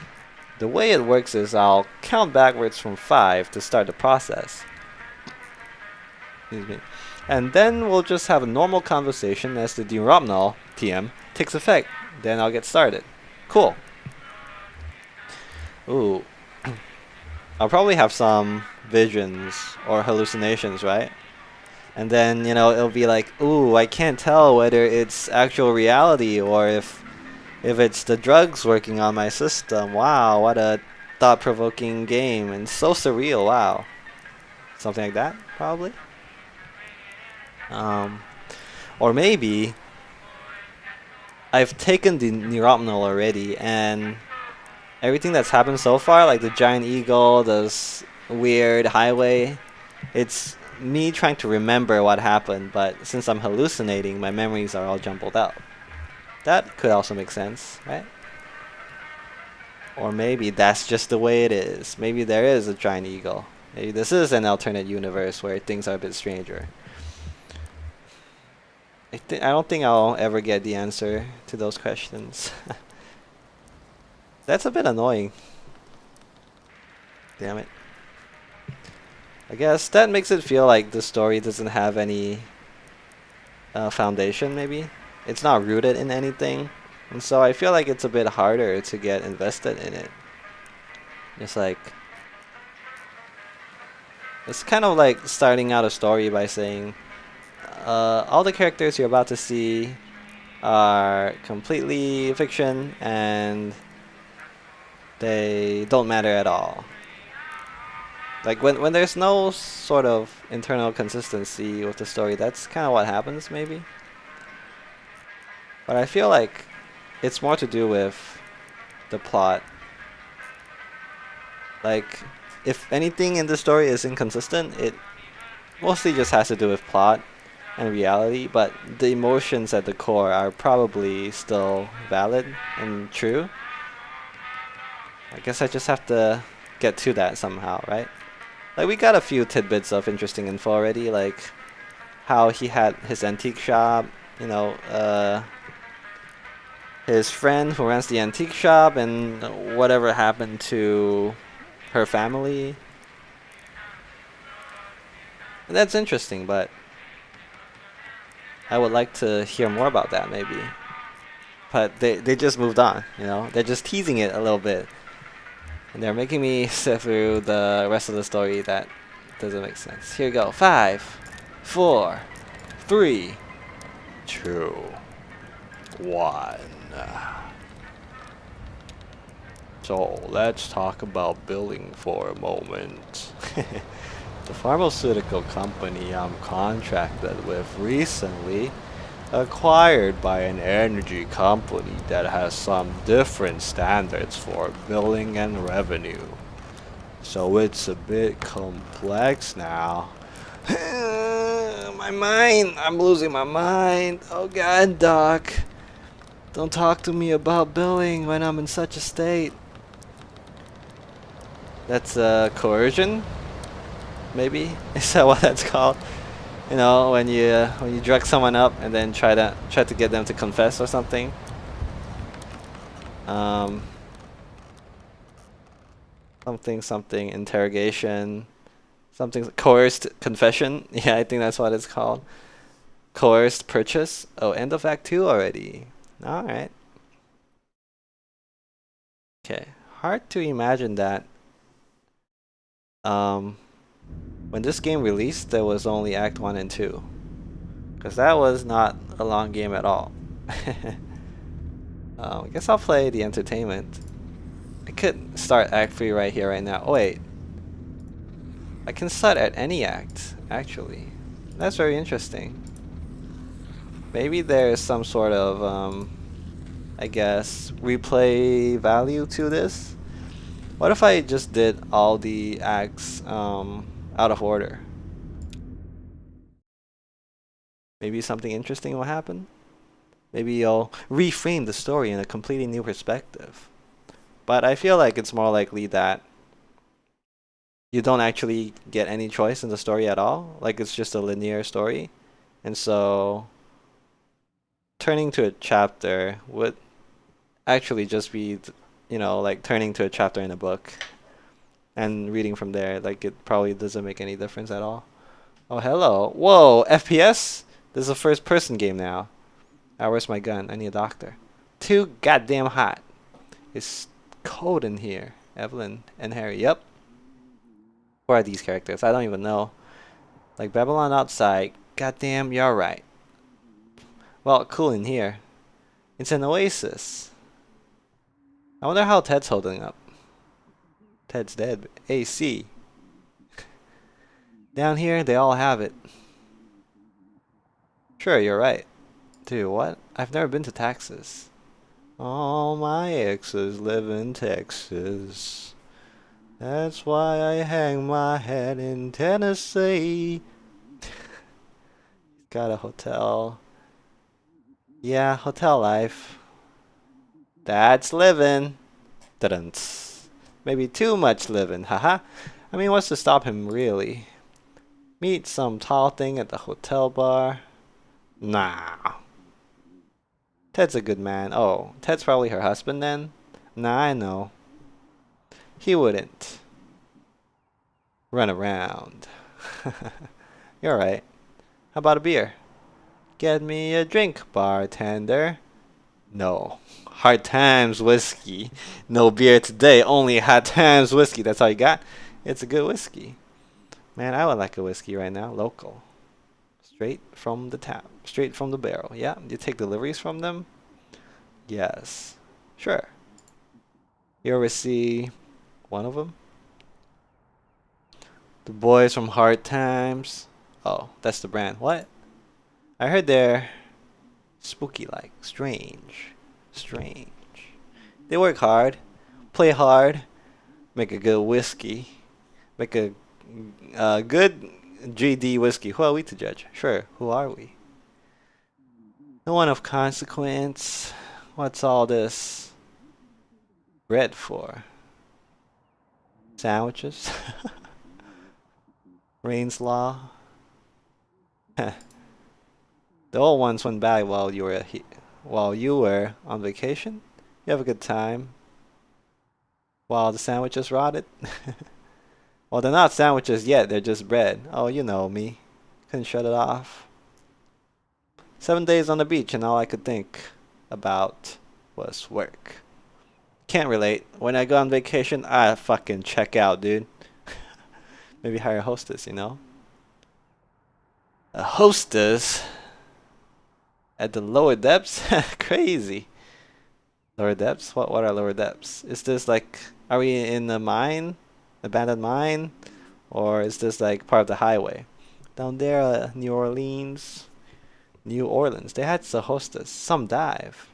The way it works is I'll count backwards from 5 to start the process. Excuse me. And then we'll just have a normal conversation as the neuropnol TM takes effect. Then I'll get started. Cool. Ooh. I'll probably have some visions or hallucinations, right? And then, you know, it'll be like, ooh, I can't tell whether it's actual reality or if it's the drugs working on my system. Wow, what a thought-provoking game. And so surreal, wow. Something like that, probably. Or maybe I've taken the neuropnol already and everything that's happened so far, like the giant eagle, this weird highway, it's me trying to remember what happened, but since I'm hallucinating, my memories are all jumbled up. That could also make sense, right? Or maybe that's just the way it is. Maybe there is a giant eagle. Maybe this is an alternate universe where things are a bit stranger. I don't think I'll ever get the answer to those questions. That's a bit annoying. Damn it. I guess that makes it feel like the story doesn't have any foundation, maybe. It's not rooted in anything. And so I feel like it's a bit harder to get invested in it. It's like... It's kind of like starting out a story by saying... all the characters you're about to see are completely fiction and they don't matter at all. Like when there's no sort of internal consistency with the story, that's kind of what happens maybe. But I feel like it's more to do with the plot. Like if anything in the story is inconsistent, it mostly just has to do with plot and reality, but the emotions at the core are probably still valid and true. I guess I just have to get to that somehow, right? Like we got a few tidbits of interesting info already, like how he had his antique shop, you know, his friend who runs the antique shop, and whatever happened to her family. And that's interesting, but I would like to hear more about that maybe. But they just moved on, you know? They're just teasing it a little bit. And they're making me sit through the rest of the story that doesn't make sense. Here we go. 5, 4, 3, 2, 1. So let's talk about billing for a moment. The pharmaceutical company I'm contracted with recently acquired by an energy company that has some different standards for billing and revenue. So it's a bit complex now. My mind! I'm losing my mind! Oh god, Doc! Don't talk to me about billing when I'm in such a state. That's coercion? Maybe? Is that what that's called? You know, when you drug someone up and then try to get them to confess or something. Something interrogation, something coerced confession. Yeah, I think that's what it's called. Coerced purchase. Oh, end of Act 2 already. All right. Okay. Hard to imagine that. When this game released, there was only Act 1 and 2. Because that was not a long game at all. I guess I'll play the entertainment. I could start Act 3 right here, right now. Oh, wait. I can start at any act, actually. That's very interesting. Maybe there's some sort of, I guess, replay value to this. What if I just did all the acts out of order? Maybe something interesting will happen? Maybe you'll reframe the story in a completely new perspective. But I feel like it's more likely that you don't actually get any choice in the story at all. Like it's just a linear story. And so turning to a chapter would actually just be, you know, like turning to a chapter in a book and reading from there. Like it probably doesn't make any difference at all. Oh, hello. Whoa, FPS? This is a first person game now. Ah, where's my gun? I need a doctor. Too goddamn hot. It's cold in here. Evelyn and Harry. Yep. Who are these characters? I don't even know. Like Babylon outside. Goddamn, you're right. Well, cool in here. It's an oasis. I wonder how Ted's holding up. Ted's dead. AC. Down here, they all have it. Sure, you're right. Dude, what? I've never been to Texas. All my exes live in Texas. That's why I hang my head in Tennessee. Got a hotel. Yeah, hotel life. That's living. Didn't. Maybe too much living, haha. I mean, what's to stop him, really? Meet some tall thing at the hotel bar? Nah. Ted's a good man. Oh, Ted's probably her husband then? Nah, I know. He wouldn't run around. You're right. How about a beer? Get me a drink, bartender. No. Hard times whiskey. No beer today, only hard times whiskey. That's all you got? It's a good whiskey. Man, I would like a whiskey right now. Local. Straight from the tap. Straight from the barrel. Yeah, you take deliveries from them? Yes. Sure. You ever see one of them? The boys from Hard Times. Oh, that's the brand. What? I heard they're spooky like. Strange. Strange. They work hard. Play hard. Make a good whiskey. Make a good GD whiskey. Who are we to judge? Sure. Who are we? No one of consequence. What's all this bread for? Sandwiches? Rain's Law? The old ones went bad while you were on vacation. You have a good time while the sandwiches rotted. Well, they're not sandwiches yet. They're just bread. Oh, you know me. Couldn't shut it off. 7 days on the beach, and all I could think about was work. Can't relate. When I go on vacation, I fucking check out, dude. Maybe hire a hostess, you know? A hostess at the lower depths? Crazy. Lower depths? What are lower depths? Is this like, are we in a mine? Abandoned mine? Or is this like part of the highway? Down there, New Orleans. New Orleans. They had a hostess. Some dive.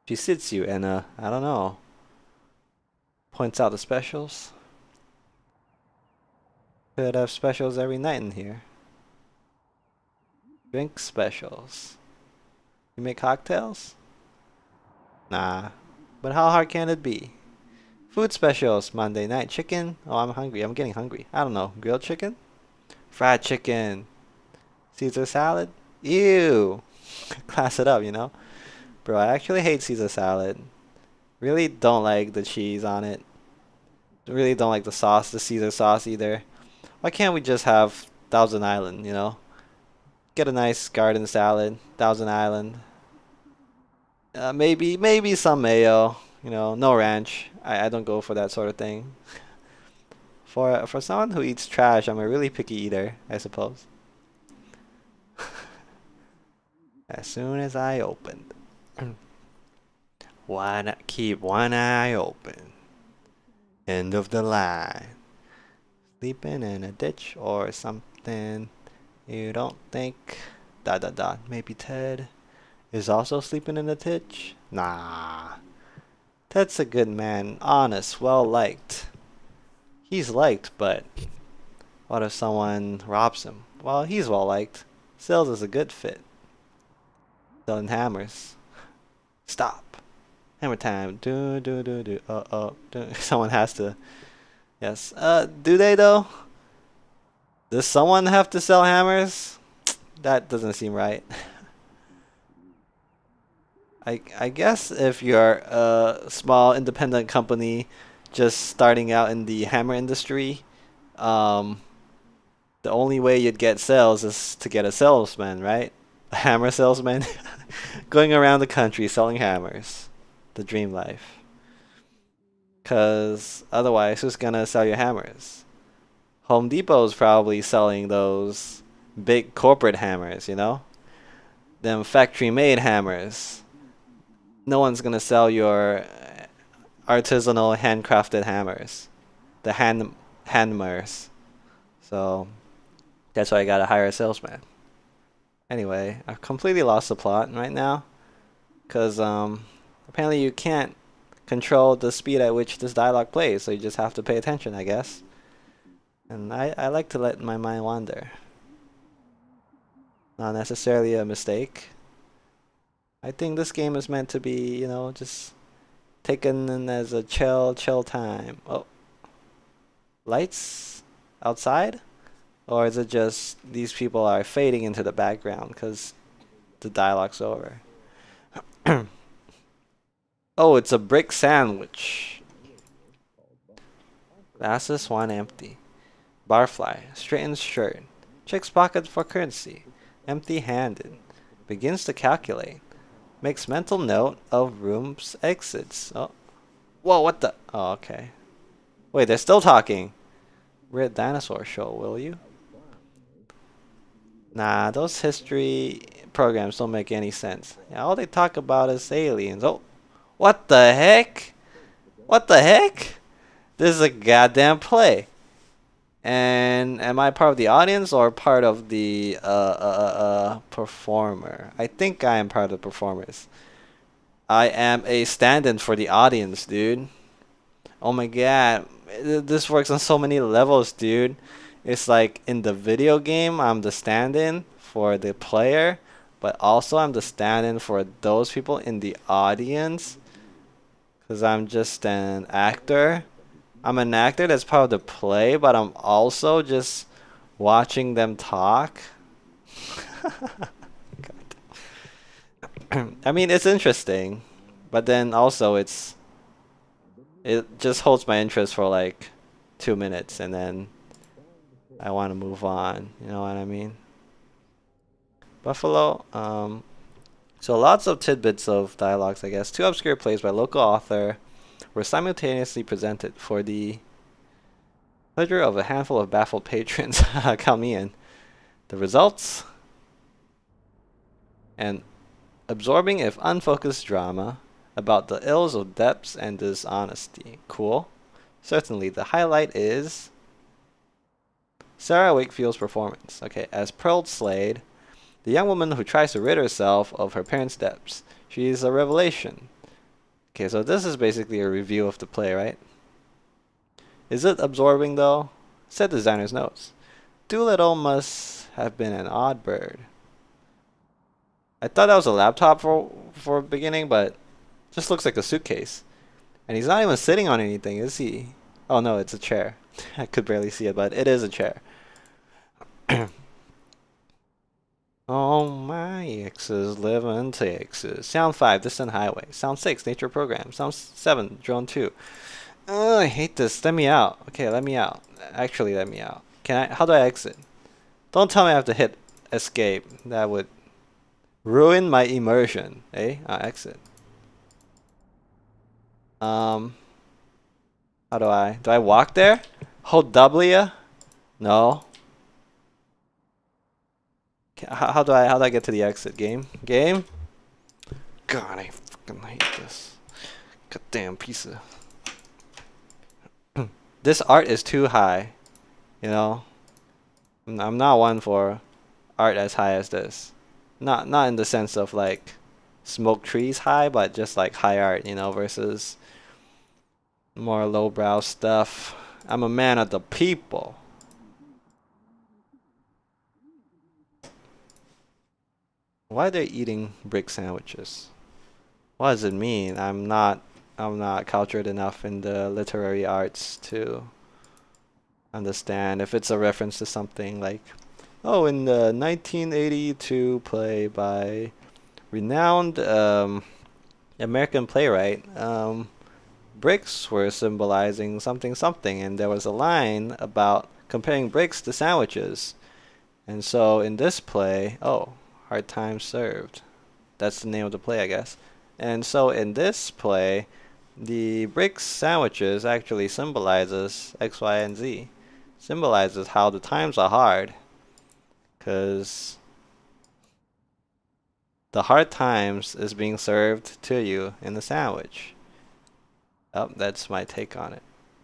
She sits you and, I don't know. Points out the specials. Could have specials every night in here. Drink specials. You make cocktails? Nah. But how hard can it be? Food specials. Monday night chicken. Oh, I'm hungry. I'm getting hungry. I don't know. Grilled chicken? Fried chicken. Caesar salad? Ew. Class it up, you know? Bro, I actually hate Caesar salad. Really don't like the cheese on it. Really don't like the sauce, the Caesar sauce either. Why can't we just have Thousand Island, you know? Get a nice garden salad, Thousand Island. Maybe some mayo, you know, no ranch. I don't go for that sort of thing. For someone who eats trash, I'm a really picky eater, I suppose. As soon as I opened. Why not keep one eye open? End of the line. Sleeping in a ditch or something. You don't think... ... Maybe Ted is also sleeping in a ditch? Nah. Ted's a good man. Honest. Well liked. He's liked, but... what if someone robs him? Well, he's well liked. Sales is a good fit. Selling hammers. Stop. Hammer time. Do. Someone has to... Yes. Do they though? Does someone have to sell hammers? That doesn't seem right. I guess if you're a small independent company just starting out in the hammer industry, the only way you'd get sales is to get a salesman, right? A hammer salesman going around the country selling hammers. The dream life. Cause otherwise, who's gonna sell your hammers? Home Depot's probably selling those big corporate hammers, you know? Them factory-made hammers. No one's gonna sell your artisanal handcrafted hammers. The hammers. So that's why I gotta hire a salesman. Anyway, I've completely lost the plot right now. Cause apparently you can't control the speed at which this dialogue plays, so you just have to pay attention, I guess. And I like to let my mind wander. Not necessarily a mistake. I think this game is meant to be, you know, just taken in as a chill time. Oh. Lights outside? Or is it just these people are fading into the background because the dialogue's over? Oh, it's a brick sandwich. Glasses, one empty. Barfly, straightens shirt. Checks pocket for currency. Empty-handed. Begins to calculate. Makes mental note of room's exits. Oh. Whoa, what the? Oh, okay. Wait, they're still talking. We're at Dinosaur Show, will you? Nah, those history programs don't make any sense. Yeah, all they talk about is aliens. Oh, what the heck? What the heck? This is a goddamn play. And am I part of the audience or part of the performer? I think I am part of the performers. I am a stand-in for the audience, dude. Oh my god, this works on so many levels, dude. It's like in the video game, I'm the stand-in for the player, but also I'm the stand-in for those people in the audience, because I'm just an actor. I'm an actor that's part of the play, but I'm also just watching them talk. I mean, it's interesting, but then also it just holds my interest for like 2 minutes, and then I want to move on. You know what I mean? Buffalo. So lots of tidbits of dialogues, I guess. Two obscure plays by local author were simultaneously presented for the pleasure of a handful of baffled patrons. Count me in. The results: an absorbing if unfocused drama about the ills of depths and dishonesty. Cool. Certainly, the highlight is Sarah Wakefield's performance. Okay, as Pearl Slade, the young woman who tries to rid herself of her parents' debts. She's a revelation. Okay, so this is basically a review of the play, right? Is it absorbing though? Said designer's notes. Doolittle must have been an odd bird. I thought that was a laptop for beginning, but just looks like a suitcase. And he's not even sitting on anything, is he? Oh no, it's a chair. I could barely see it, but it is a chair. Oh, my exes live in Texas. Sound 5, Distant Highway. Sound 6, Nature Program. Sound 7, Drone 2. I hate this. Let me out. Okay, let me out. Actually, let me out. How do I exit? Don't tell me I have to hit escape. That would ruin my immersion. Eh? I'll exit. Um, do I walk there? Hold W? No. How do I get to the exit? Game? God, I fucking hate this. Goddamn piece of. This art is too high. You know, I'm not one for art as high as this. Not in the sense of like smoke trees high, but just like high art, versus more lowbrow stuff. I'm a man of the people. Why are they eating brick sandwiches? What does it mean? I'm not cultured enough in the literary arts to understand if it's a reference to something like, oh, in the 1982 play by renowned American playwright, bricks were symbolizing something something, and there was a line about comparing bricks to sandwiches. And so in this play, oh, Hard Times Served. That's the name of the play, I guess. And so in this play, the bricks sandwiches actually symbolizes X, Y, and Z. Symbolizes how the times are hard. Because the hard times is being served to you in the sandwich. Oh, that's my take on it.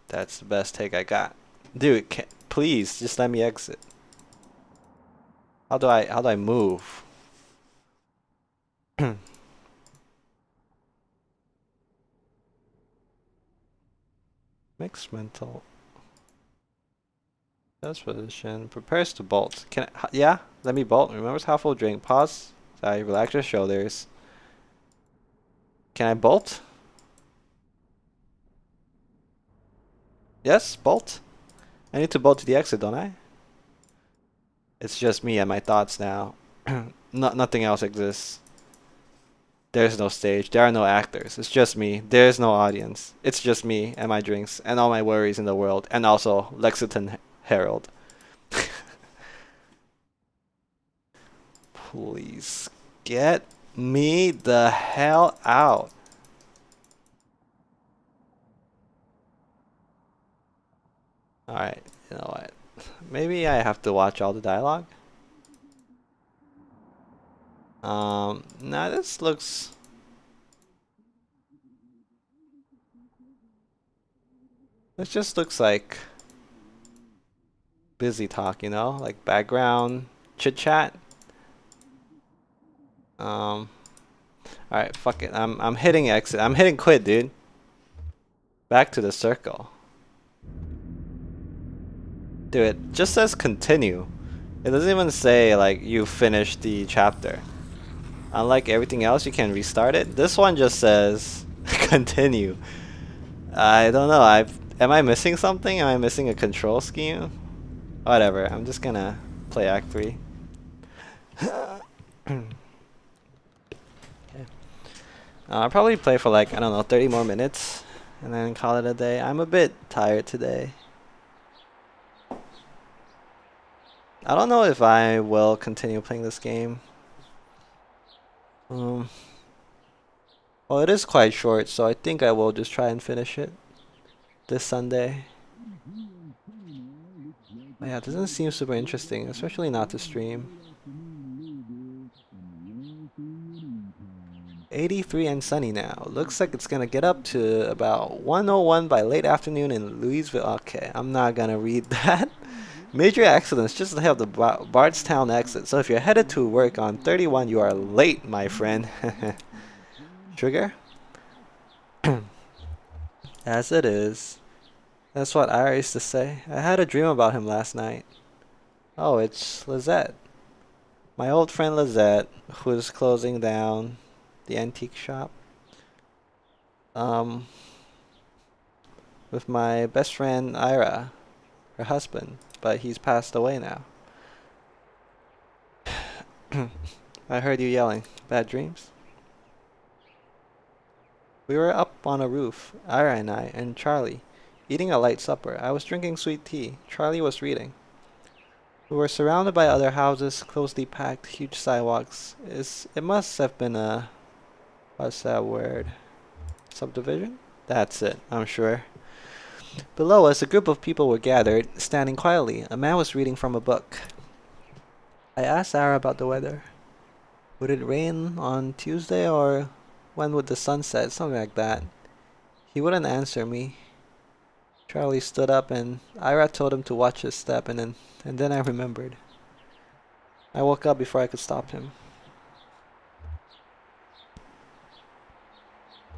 That's the best take I got. Dude, please just let me exit. How do I move? Mixed mental. That's position. Prepares to bolt. Yeah? Let me bolt. Remembers how full drink. Pause. Sorry, relax your shoulders. Can I bolt? Yes, bolt. I need to bolt to the exit, don't I? It's just me and my thoughts now. Nothing else exists. There's no stage. There are no actors. It's just me. There's no audience. It's just me and my drinks and all my worries in the world. And also Lexington Herald. Please get me the hell out. Alright, you know what? Maybe I have to watch all the dialogue. Nah, this looks... This just looks like busy talk, you know? Like background chit chat. Alright, fuck it. I'm hitting exit. I'm hitting quit, dude. Back to the circle. Dude, it just says continue. It doesn't even say like you finished the chapter. Unlike everything else, you can restart it. This one just says continue. I don't know. Am I missing something? Am I missing a control scheme? Whatever. I'm just gonna play Act 3. Okay. I'll probably play for like, I don't know, 30 more minutes and then call it a day. I'm a bit tired today. I don't know if I will continue playing this game. Well, it is quite short, so I think I will just try and finish it this Sunday. But yeah, it doesn't seem super interesting, especially not to stream. 83 and sunny now. Looks like it's gonna get up to about 101 by late afternoon in Louisville. Okay, I'm not gonna read that. Major accidents just ahead of the Bardstown exit. So if you're headed to work on 31, you are late, my friend. Trigger? As it is. That's what Ira used to say. I had a dream about him last night. Oh, it's Lizette. My old friend Lizette, who is closing down the antique shop. With my best friend Ira, her husband, but he's passed away now. I heard you yelling. Bad dreams? We were up on a roof, Ira and I, and Charlie, eating a light supper. I was drinking sweet tea. Charlie was reading. We were surrounded by other houses, closely packed, huge sidewalks. It must have been a... what's that word? Subdivision? That's it, I'm sure. Below us, a group of people were gathered, standing quietly. A man was reading from a book. I asked Sarah about the weather. Would it rain on Tuesday, or when would the sun set? Something like that. He wouldn't answer me. Charlie stood up and Ira told him to watch his step, and then I remembered. I woke up before I could stop him.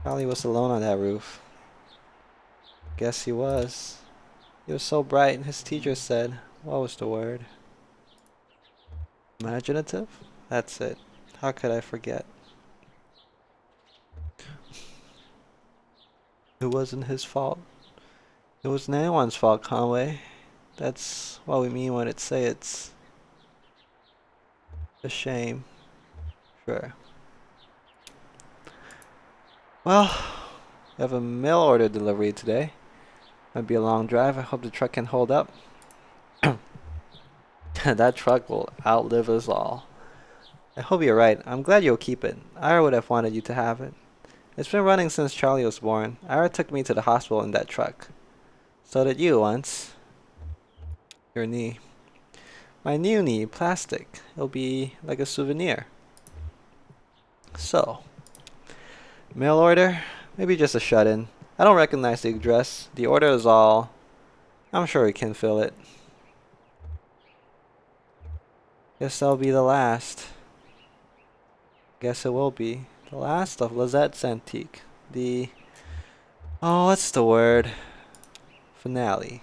Charlie was alone on that roof. Guess he was. He was so bright, his teacher said, what was the word? Imaginative? That's it. How could I forget? It wasn't his fault. It wasn't anyone's fault, Conway. That's what we mean when it say it's a shame. Sure. Well, we have a mail order delivery today. Might be a long drive. I hope the truck can hold up. That truck will outlive us all. I hope you're right. I'm glad you'll keep it. Ira would have wanted you to have it. It's been running since Charlie was born. Ira took me to the hospital in that truck. So did you once. Your knee. My new knee, plastic. It'll be like a souvenir. So, mail order? Maybe just a shut-in. I don't recognize the address. The order is all... I'm sure we can fill it. Guess that'll be the last. Guess it will be. The last of Lizette's Antique. The... oh, what's the word? Finale.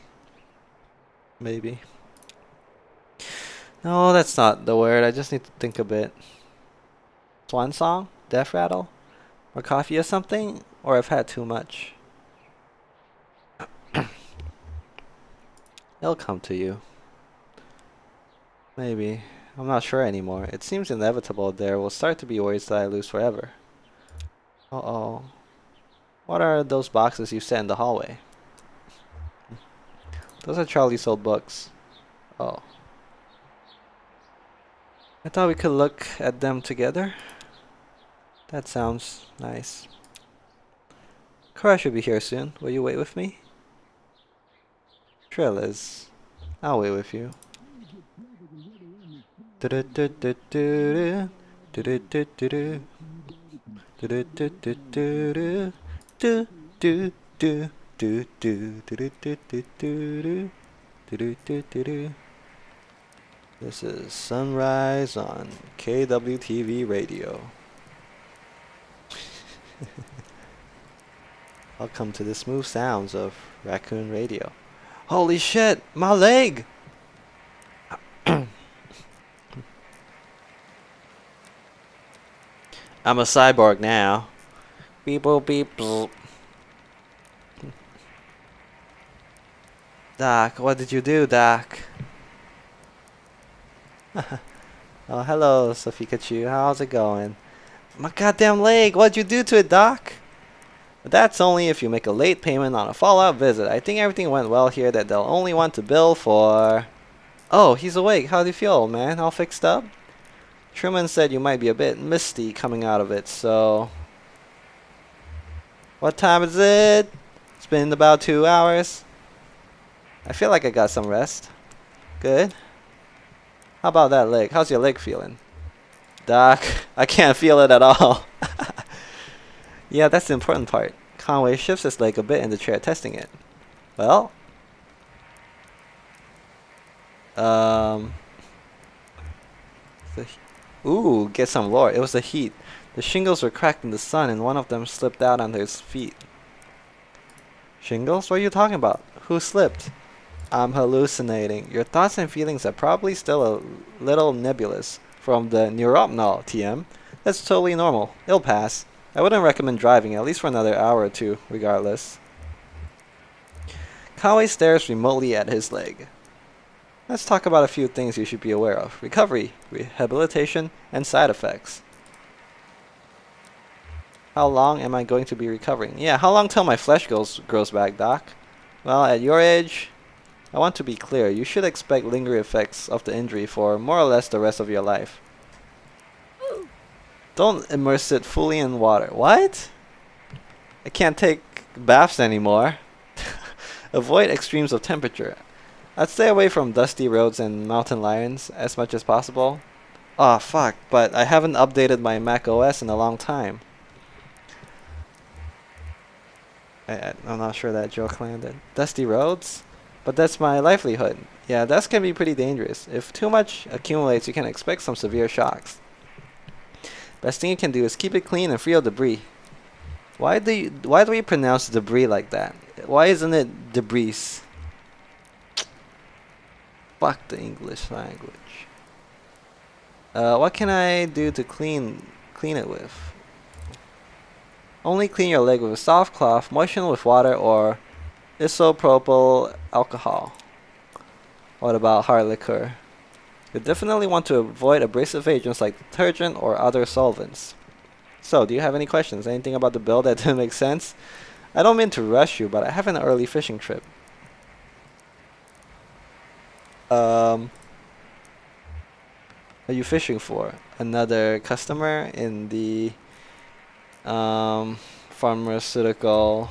Maybe. No, that's not the word. I just need to think a bit. Swan song? Death rattle? Or coffee or something? Or I've had too much. It'll come to you. Maybe. I'm not sure anymore. It seems inevitable there will start to be words that I lose forever. Uh-oh. What are those boxes you set in the hallway? Those are Charlie's old books. Oh. I thought we could look at them together. That sounds nice. Cora should be here soon. Will you wait with me? Sure, Liz. I'll wait with you. Do-do-do-do-do. Do-do-do-do-do-do. Do-do-do. Do-do-do-do-do-do. Do-do-do-do-do. This is Sunrise on KWTV Radio. Welcome to the smooth sounds of Raccoon Radio. Holy shit, my leg! I'm a cyborg now. Beep boop beep boop. Doc, what did you do, Doc? Oh, hello, Sofikachu. How's it going? My goddamn leg! What'd you do to it, Doc? But that's only if you make a late payment on a Fallout visit. I think everything went well here that they'll only want to bill for... Oh, he's awake. How do you feel, old man? All fixed up? Truman said you might be a bit misty coming out of it, so... What time is it? It's been about 2 hours. I feel like I got some rest. Good. How about that leg? How's your leg feeling? Doc, I can't feel it at all. Yeah, that's the important part. Conway shifts his leg a bit in the chair testing it. Well... Ooh, get some lore. It was the heat. The shingles were cracked in the sun and one of them slipped out under his feet. Shingles? What are you talking about? Who slipped? I'm hallucinating. Your thoughts and feelings are probably still a little nebulous from the neuropnol, TM. That's totally normal. It'll pass. I wouldn't recommend driving, at least for another hour or two, regardless. Conway stares remotely at his leg. Let's talk about a few things you should be aware of. Recovery, rehabilitation, and side effects. How long am I going to be recovering? Yeah, how long till my flesh grows back, Doc? Well, at your age, I want to be clear. You should expect lingering effects of the injury for more or less the rest of your life. Don't immerse it fully in water. What? I can't take baths anymore. Avoid extremes of temperature. I'd stay away from dusty roads and mountain lions as much as possible. Aw, fuck, but I haven't updated my Mac OS in a long time. I'm not sure that joke landed. Dusty roads? But that's my livelihood. Yeah, that can be pretty dangerous. If too much accumulates, you can expect some severe shocks. Best thing you can do is keep it clean and free of debris. Why do we pronounce debris like that? Why isn't it debris? Fuck the English language. What can I do to clean it with? Only clean your leg with a soft cloth, moisten with water or isopropyl alcohol. What about hard liquor? You definitely want to avoid abrasive agents like detergent or other solvents. So, do you have any questions? Anything about the bill that didn't make sense? I don't mean to rush you, but I have an early fishing trip. Are you fishing for? Another customer in the pharmaceutical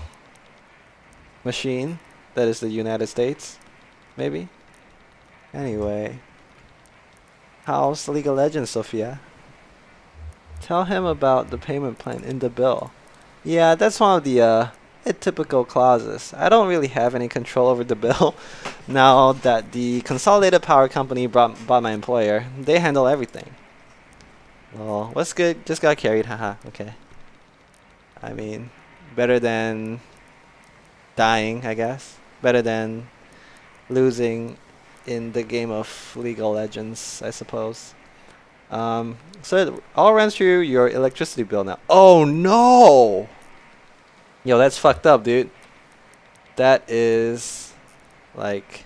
machine that is the United States? Maybe? Anyway. How's League of Legends, Sophia? Tell him about the payment plan in the bill. Yeah, that's one of the typical clauses. I don't really have any control over the bill now that the Consolidated Power Company bought my employer. They handle everything. Well, what's good? Just got carried, haha, okay. I mean, better than dying, I guess. Better than losing in the game of League of Legends, I suppose. So it all runs through your electricity bill now. Oh no! Yo, that's fucked up, dude. That is like,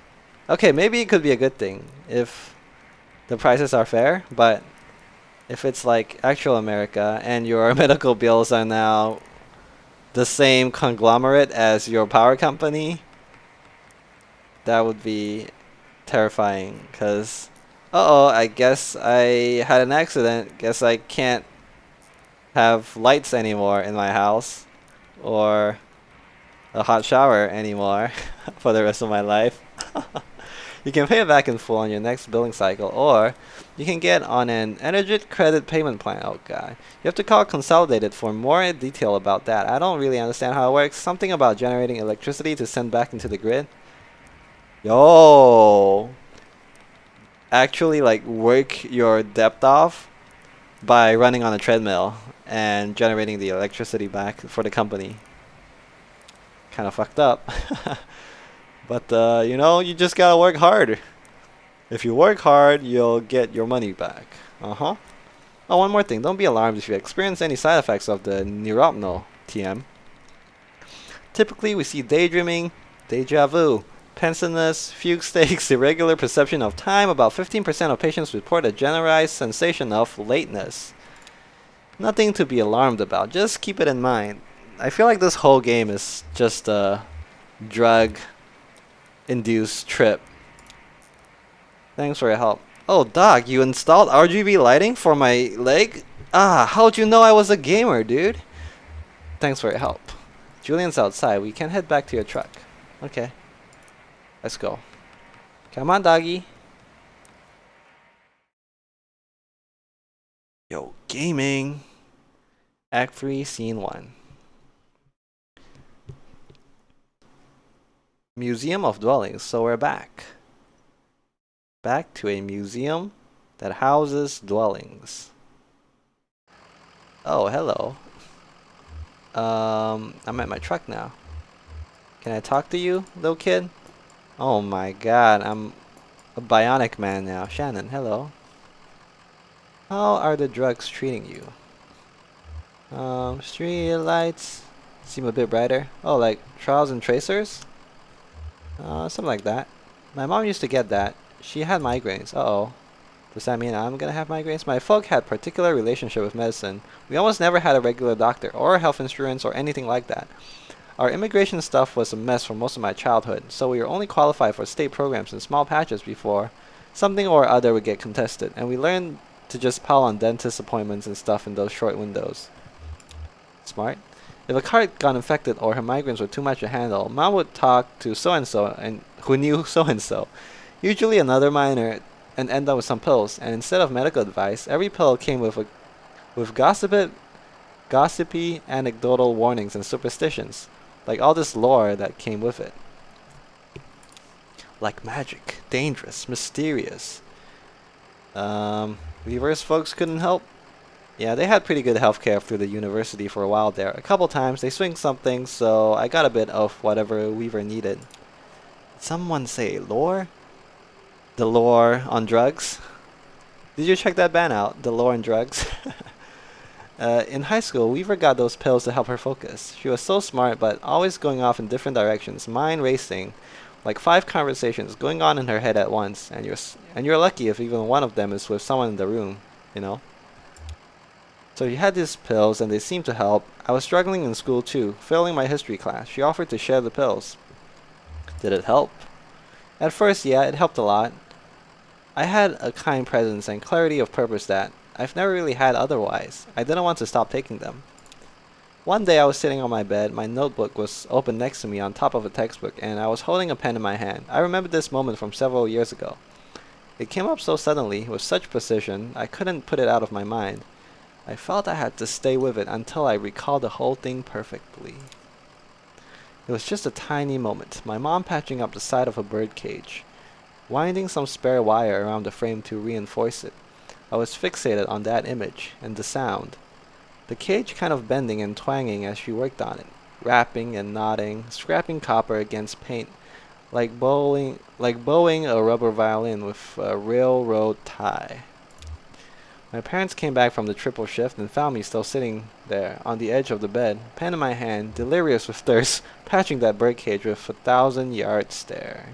okay, maybe it could be a good thing if the prices are fair, but if it's like actual America and your medical bills are now the same conglomerate as your power company, that would be terrifying, because uh-oh, I guess I had an accident. Guess I can't have lights anymore in my house or a hot shower anymore for the rest of my life. You can pay it back in full on your next billing cycle, or you can get on an energy credit payment plan. Oh god. You have to call Consolidated for more detail about that. I don't really understand how it works. Something about generating electricity to send back into the grid. Yo. Actually, like, work your debt off by running on a treadmill and generating the electricity back for the company. Kind of fucked up. But, you know, you just gotta work hard. If you work hard, you'll get your money back. Uh-huh. Oh, one more thing. Don't be alarmed if you experience any side effects of the neuropno TM. Typically, we see daydreaming, deja vu, pensiveness, fugue states, irregular perception of time. About 15% of patients report a generalized sensation of lateness. Nothing to be alarmed about. Just keep it in mind. I feel like this whole game is just a drug-induced trip. Thanks for your help. Oh, Doc, you installed RGB lighting for my leg? Ah, how'd you know I was a gamer, dude? Thanks for your help. Julian's outside. We can head back to your truck. Okay. Let's go. Come on, doggy. Yo, gaming. Act 3, Scene 1. Museum of Dwellings. So we're back. Back to a museum that houses dwellings. Oh, hello. I'm at my truck now. Can I talk to you, little kid? Oh my god, I'm a bionic man now. Shannon, hello. How are the drugs treating you? Street lights seem a bit brighter. Oh, like trials and tracers? Something like that. My mom used to get that. She had migraines. Uh-oh. Does that mean I'm gonna have migraines? My folk had particular relationship with medicine. We almost never had a regular doctor, or health insurance, or anything like that. Our immigration stuff was a mess for most of my childhood, so we were only qualified for state programs in small patches before something or other would get contested, and we learned to just pile on dentist appointments and stuff in those short windows. Smart. If a cart got infected or her migraines were too much to handle, Mom would talk to so-and-so and who knew so-and-so. Usually another minor, and end up with some pills. And instead of medical advice, every pill came with gossipy anecdotal warnings and superstitions, like all this lore that came with it. Like magic, dangerous, mysterious. Reverse folks couldn't help. Yeah, they had pretty good healthcare through the university for a while there. A couple times they swing something, so I got a bit of whatever Weaver needed. Did someone say lore? The lore on drugs? Did you check that band out? The lore on drugs? In high school, Weaver got those pills to help her focus. She was so smart, but always going off in different directions, mind racing, like 5 conversations going on in her head at once, and you're lucky if even one of them is with someone in the room, you know. So she had these pills, and they seemed to help. I was struggling in school too, failing my history class. She offered to share the pills. Did it help? At first, yeah, it helped a lot. I had a kind presence and clarity of purpose that I've never really had otherwise. I didn't want to stop taking them. One day I was sitting on my bed, my notebook was open next to me on top of a textbook, and I was holding a pen in my hand. I remembered this moment from several years ago. It came up so suddenly, with such precision, I couldn't put it out of my mind. I felt I had to stay with it until I recalled the whole thing perfectly. It was just a tiny moment, my mom patching up the side of a bird cage, winding some spare wire around the frame to reinforce it. I was fixated on that image, and the sound. The cage kind of bending and twanging as she worked on it, rapping and nodding, scraping copper against paint, like bowing a rubber violin with a railroad tie. My parents came back from the triple shift and found me still sitting there, on the edge of the bed, pen in my hand, delirious with thirst, patching that birdcage with 1,000-yard stare.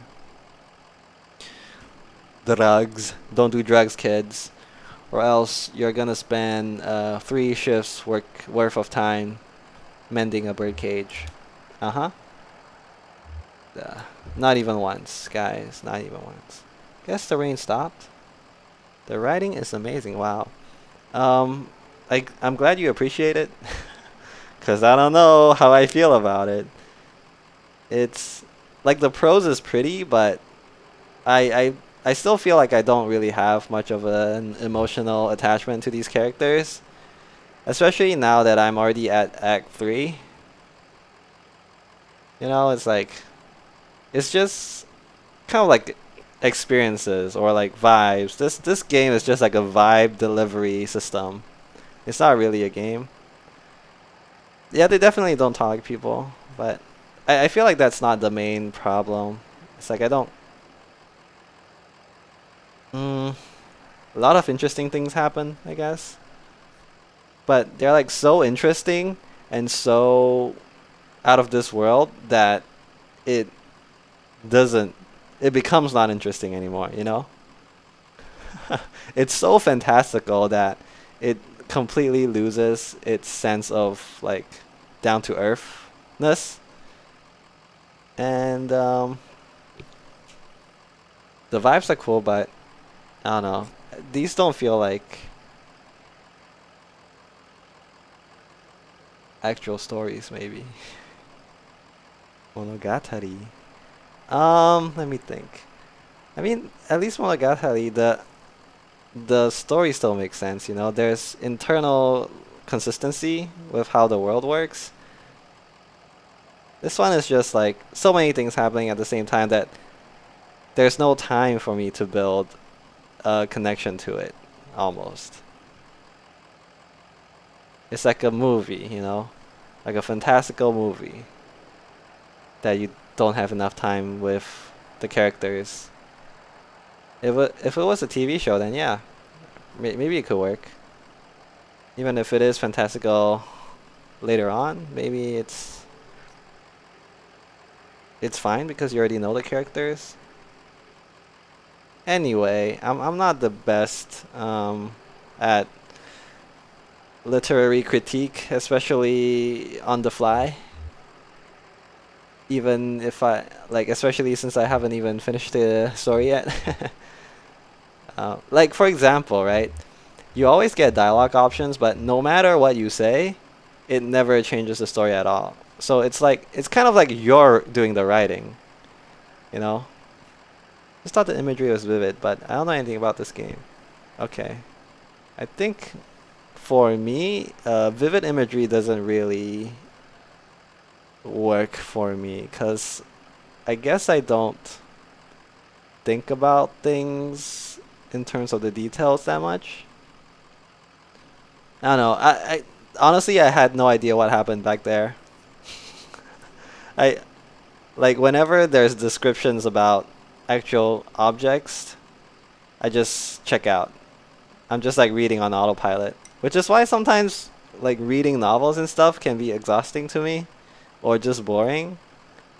Drugs. Don't do drugs, kids. Or else you're gonna spend 3 shifts worth of time mending a birdcage. Uh-huh. Not even once, guys. Not even once. Guess the rain stopped. The writing is amazing. Wow. I'm glad you appreciate it. Because I don't know how I feel about it. It's like the prose is pretty, but I I still feel like I don't really have much of an emotional attachment to these characters, especially now that I'm already at Act 3. You know, it's like it's just kind of like experiences or like vibes. This game is just like a vibe delivery system. It's not really a game. Yeah, they definitely don't talk like people, but I feel like that's not the main problem. It's like I don't. Mm, a lot of interesting things happen, I guess, but they're like so interesting and so out of this world that it doesn't. It becomes not interesting anymore. You know, it's so fantastical that it completely loses its sense of like down to earthness. And the vibes are cool, but I don't know. These don't feel like actual stories, maybe. Monogatari. Let me think. I mean, at least Monogatari, the story still makes sense, you know? There's internal consistency with how the world works. This one is just like so many things happening at the same time that there's no time for me to build a connection to it, almost. It's like a movie, you know? Like a fantastical movie that you don't have enough time with the characters. If it was a TV show, then yeah, maybe it could work. Even if it is fantastical later on, maybe it's fine because you already know the characters. Anyway, I'm not the best at literary critique, especially on the fly. Even if I like, especially since I haven't even finished the story yet. Like for example, right? You always get dialogue options, but no matter what you say, it never changes the story at all. So it's like it's kind of like you're doing the writing, you know? Just thought the imagery was vivid, but I don't know anything about this game. Okay. I think for me, vivid imagery doesn't really work for me because I guess I don't think about things in terms of the details that much. I don't know. I honestly I had no idea what happened back there. I like whenever there's descriptions about actual objects, I just check out. I'm just like reading on autopilot, which is why sometimes like reading novels and stuff can be exhausting to me or just boring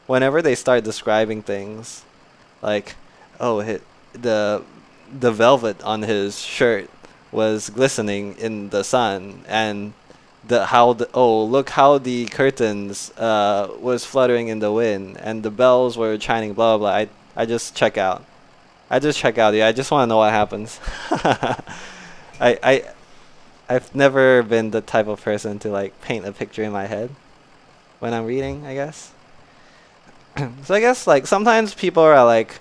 whenever they start describing things like oh the the velvet on his shirt was glistening in the sun and the how the oh look how the curtains was fluttering in the wind and the bells were chiming blah blah blah. I just check out. I just check out. Yeah, I just want to know what happens. I I I've never been the type of person to like paint a picture in my head when I'm reading, I guess. So I guess like sometimes people are like,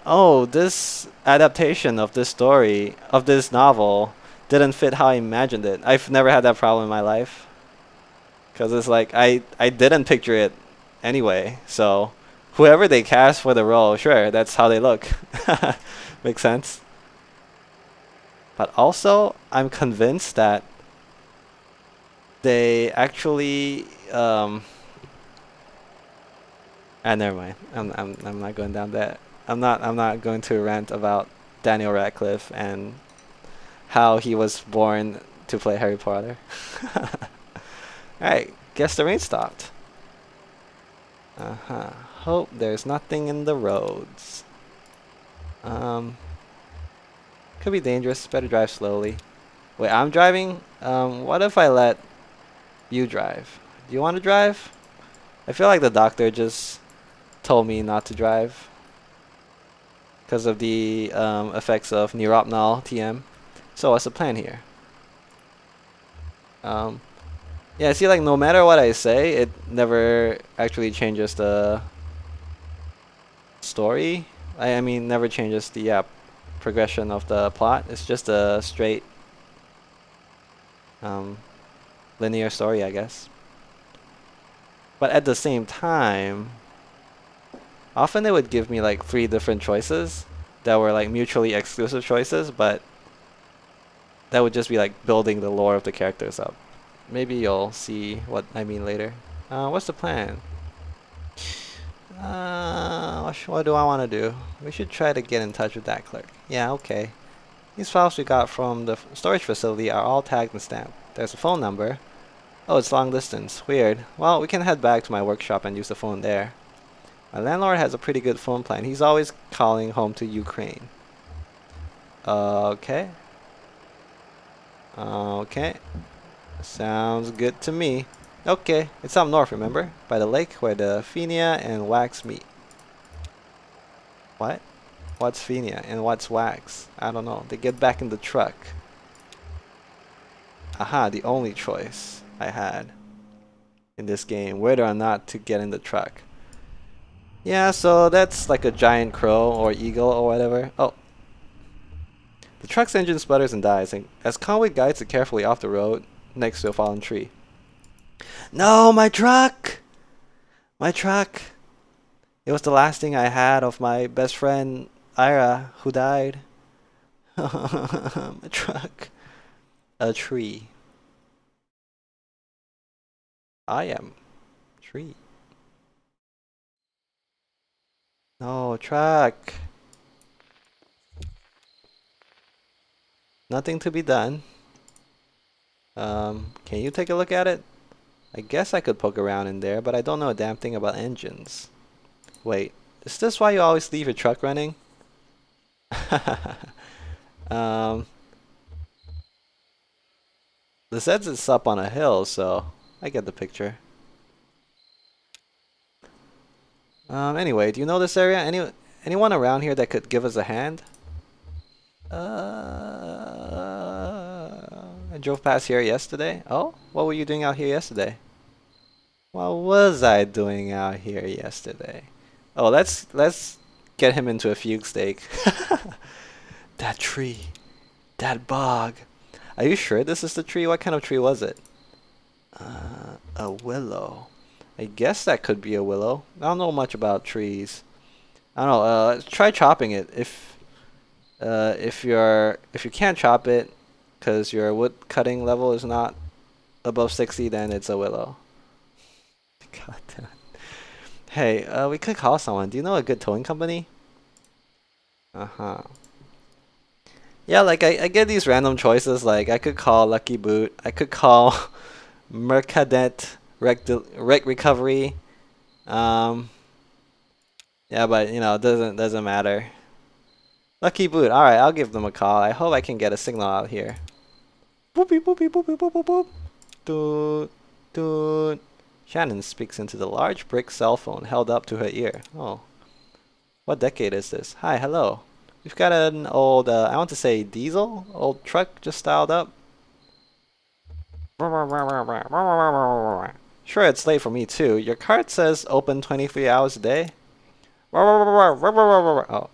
"Oh, this adaptation of this story of this novel didn't fit how I imagined it." I've never had that problem in my life because it's like I didn't picture it anyway. So whoever they cast for the role, sure, that's how they look. Makes sense. But also, I'm convinced that they actually never mind. I'm not going down that. I'm not going to rant about Daniel Radcliffe and how he was born to play Harry Potter. Alright, guess the rain stopped. Uh-huh. Hope there's nothing in the roads. Could be dangerous. Better drive slowly. Wait, I'm driving? What if I let you drive? Do you want to drive? I feel like the doctor just told me not to drive because of the effects of neuropnol TM. So what's the plan here? Yeah, see, like no matter what I say, it never actually changes the story. I mean, never changes the progression of the plot. It's just a straight um, linear story, I guess. But at the same time, often they would give me like 3 different choices that were like mutually exclusive choices, but that would just be like building the lore of the characters up. Maybe you'll see what I mean later. What's the plan? What do I want to do? We should try to get in touch with that clerk. Yeah, okay. These files we got from the storage facility are all tagged and stamped. There's a phone number. Oh, it's long distance. Weird. Well, we can head back to my workshop and use the phone there. My landlord has a pretty good phone plan. He's always calling home to Ukraine. Okay. Okay. Sounds good to me. Okay, it's up north, remember? By the lake where the Phenia and Wax meet. What? What's Phenia and what's Wax? I don't know. They get back in the truck. Aha, the only choice I had in this game, whether or not to get in the truck. Yeah, so that's like a giant crow or eagle or whatever. Oh. The truck's engine sputters and dies, and as Conway guides it carefully off the road next to a fallen tree. No, my truck! My truck! It was the last thing I had of my best friend, Ira, who died. My truck. A tree. I am. Tree. No, truck. Nothing to be done. Can you take a look at it? I guess I could poke around in there, but I don't know a damn thing about engines. Wait, is this why you always leave your truck running? um, this says it's up on a hill, so I get the picture. Anyway, do you know this area? Anyone around here that could give us a hand? I drove past here yesterday. Oh, what were you doing out here yesterday? What was I doing out here yesterday? Oh, let's get him into a fugue steak. That tree, that bog. Are you sure this is the tree? What kind of tree was it? A willow. I guess that could be a willow. I don't know much about trees. I don't know. Try chopping it. If you can't chop it, because your wood cutting level is not above 60, then it's a willow. God damn it. Hey, we could call someone. Do you know a good towing company? Uh-huh. Yeah, like I get these random choices. Like I could call Lucky Boot. I could call Mercadet Wreck Recovery. Um, yeah, but you know, it doesn't matter. Lucky Boot. All right, I'll give them a call. I hope I can get a signal out here. Boopy boopy boopy boop boop boop. Doot doot. Shannon speaks into the large brick cell phone held up to her ear. Oh, what decade is this? Hi, hello. We've got an old, I want to say diesel, old truck just styled up. Sure, it's late for me too. Your card says open 23 hours a day. Oh.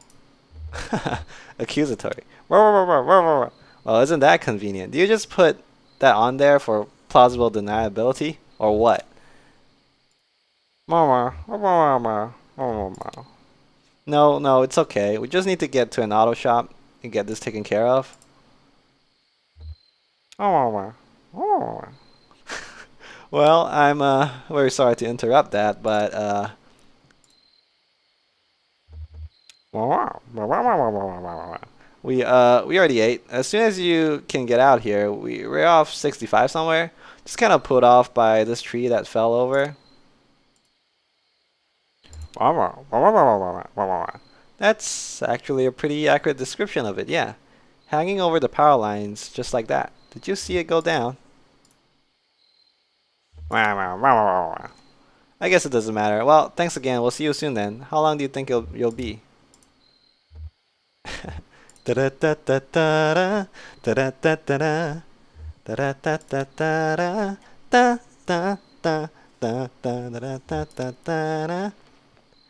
Accusatory. Well, isn't that convenient? Do you just put that on there for plausible deniability? Or what? No, it's okay. We just need to get to an auto shop and get this taken care of. Well, I'm very sorry to interrupt that, but we already ate. As soon as you can get out here, we're off 65 somewhere. Just kind of put off by this tree that fell over. That's actually a pretty accurate description of it, yeah. Hanging over the power lines just like that. Did you see it go down? I guess it doesn't matter. Well, thanks again. We'll see you soon then. How long do you think you'll be?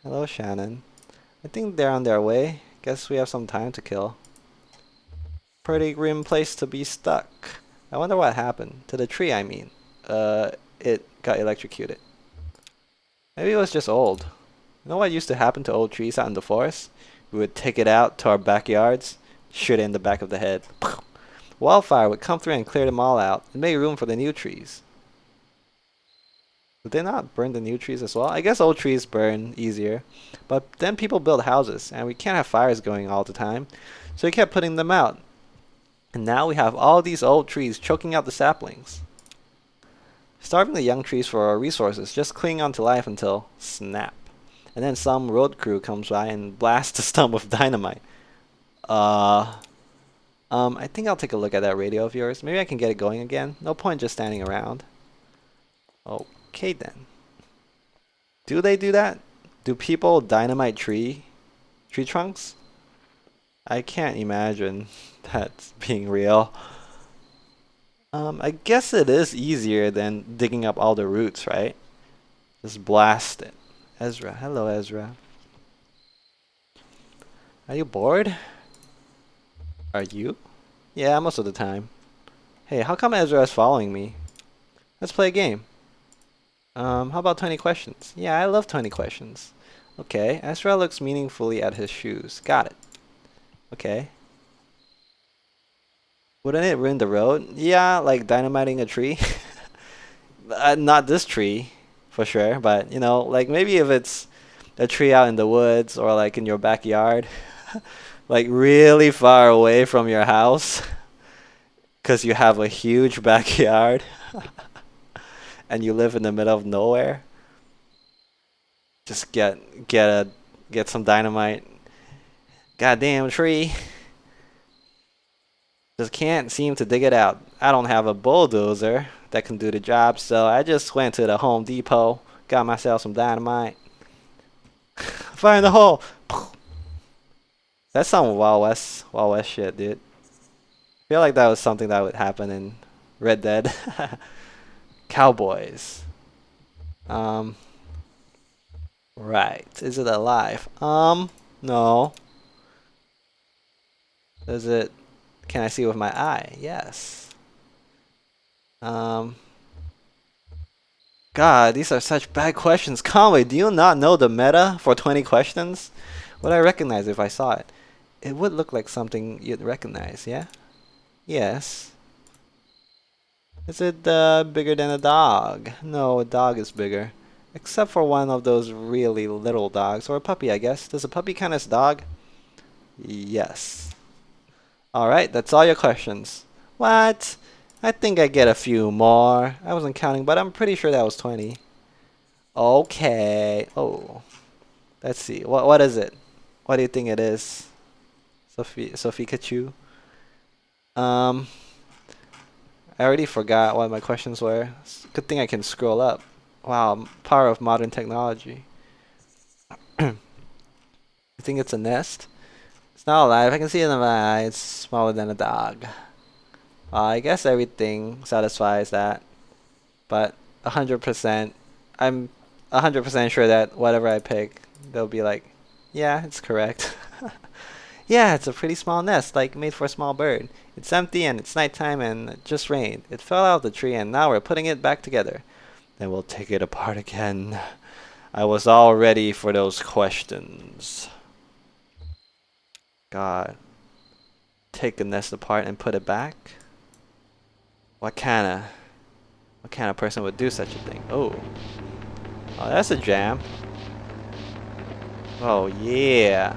Hello, Shannon. I think they're on their way. Guess we have some time to kill. Pretty grim place to be stuck. I wonder what happened. To the tree, I mean. It got electrocuted. Maybe it was just old. You know what used to happen to old trees out in the forest? We would take it out to our backyards, shoot it in the back of the head. Wildfire would come through and clear them all out and make room for the new trees. Did they not burn the new trees as well? I guess old trees burn easier. But then people build houses, and we can't have fires going all the time. So we kept putting them out. And now we have all these old trees choking out the saplings. Starving the young trees for our resources, just clinging on to life until snap. And then some road crew comes by and blasts the stump with dynamite. I think I'll take a look at that radio of yours. Maybe I can get it going again. No point just standing around. Okay then. Do they do that? Do people dynamite tree trunks? I can't imagine that's being real. I guess it is easier than digging up all the roots, right? Just blast it. Ezra. Hello, Ezra. Are you bored? Are you? Yeah, most of the time. Hey, how come Ezra is following me? Let's play a game. How about 20 questions? Yeah, I love 20 questions. Okay, Ezra looks meaningfully at his shoes. Got it. Okay. Wouldn't it ruin the road? Yeah, like dynamiting a tree. Not this tree, for sure, but you know, like maybe if it's a tree out in the woods or like in your backyard, like really far away from your house, because you have a huge backyard and you live in the middle of nowhere. Just get some dynamite. Goddamn tree. Just can't seem to dig it out. I don't have a bulldozer that can do the job, so I just went to the Home Depot, got myself some dynamite. Fire in the hole. That's some Wild West shit, dude. I feel like that was something that would happen in Red Dead. Cowboys. Right. Is it alive? No. Is it? Can I see with my eye? Yes. God, these are such bad questions. Conway, do you not know the meta for 20 questions? Would I recognize if I saw it? It would look like something you'd recognize, yeah? Yes. Is it bigger than a dog? No, a dog is bigger. Except for one of those really little dogs. Or a puppy, I guess. Does a puppy count as dog? Yes. Alright, that's all your questions. What? I think I get a few more. I wasn't counting, but I'm pretty sure that was 20. Okay. Oh. Let's see. What is it? What do you think it is? Sophie Kachu? I already forgot what my questions were. Good thing I can scroll up. Wow, power of modern technology. You think it's a nest? It's not alive. I can see it in my eye. It's smaller than a dog. I guess everything satisfies that. But 100%, I'm 100% sure that whatever I pick, they'll be like, yeah, it's correct. Yeah, it's a pretty small nest, like made for a small bird. It's empty and it's nighttime and it just rained. It fell out of the tree and now we're putting it back together. Then we'll take it apart again. I was all ready for those questions. God. Take the nest apart and put it back? What kind of person would do such a thing? Oh. Oh, that's a jam. Oh, yeah.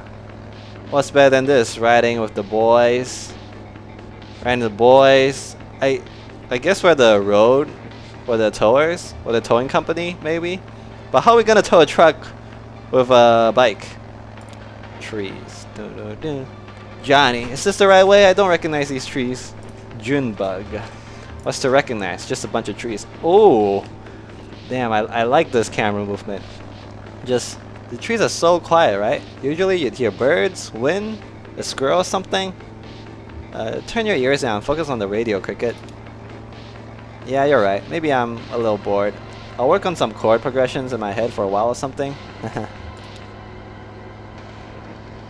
What's better than this? Riding with the boys. Riding the boys. I guess we're the road. Or the towers. Or the towing company, maybe. But how are we gonna tow a truck with a bike? Trees. Johnny, is this the right way? I don't recognize these trees. Junebug. What's to recognize? Just a bunch of trees. Oh, damn! I like this camera movement. Just the trees are so quiet, right? Usually you'd hear birds, wind, a squirrel, or something. Turn your ears down. Focus on the radio, Cricket. Yeah, you're right. Maybe I'm a little bored. I'll work on some chord progressions in my head for a while or something.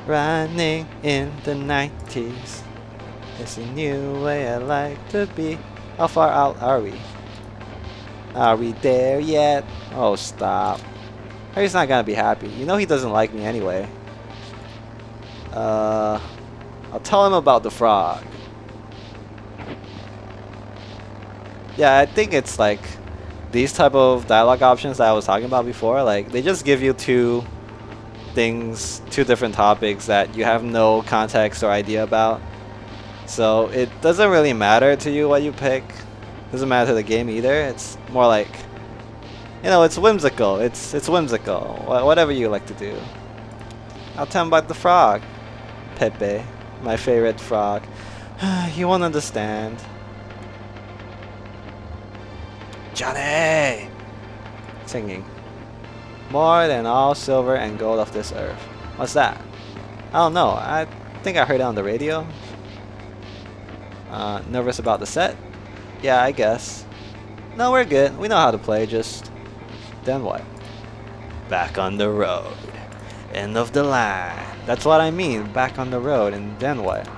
Running in the 90s. It's a new way I like to be. How far out are we? Are we there yet? Oh, stop. Harry's not gonna be happy. You know he doesn't like me anyway. I'll tell him about the frog. Yeah, I think it's like these type of dialogue options that I was talking about before. Like they just give you two things, two different topics that you have no context or idea about. So it doesn't really matter to you what you pick. Doesn't matter to the game either. It's more like, you know, it's whimsical. It's whimsical. Whatever you like to do. I'll tell him about the frog. Pepe, my favorite frog. He won't understand. Johnny! Singing. More than all silver and gold of this earth. What's that? I don't know. I think I heard it on the radio. Nervous about the set? Yeah, I guess. No, we're good. We know how to play, just... Then what? Back on the road. End of the line. That's what I mean. Back on the road, and then what?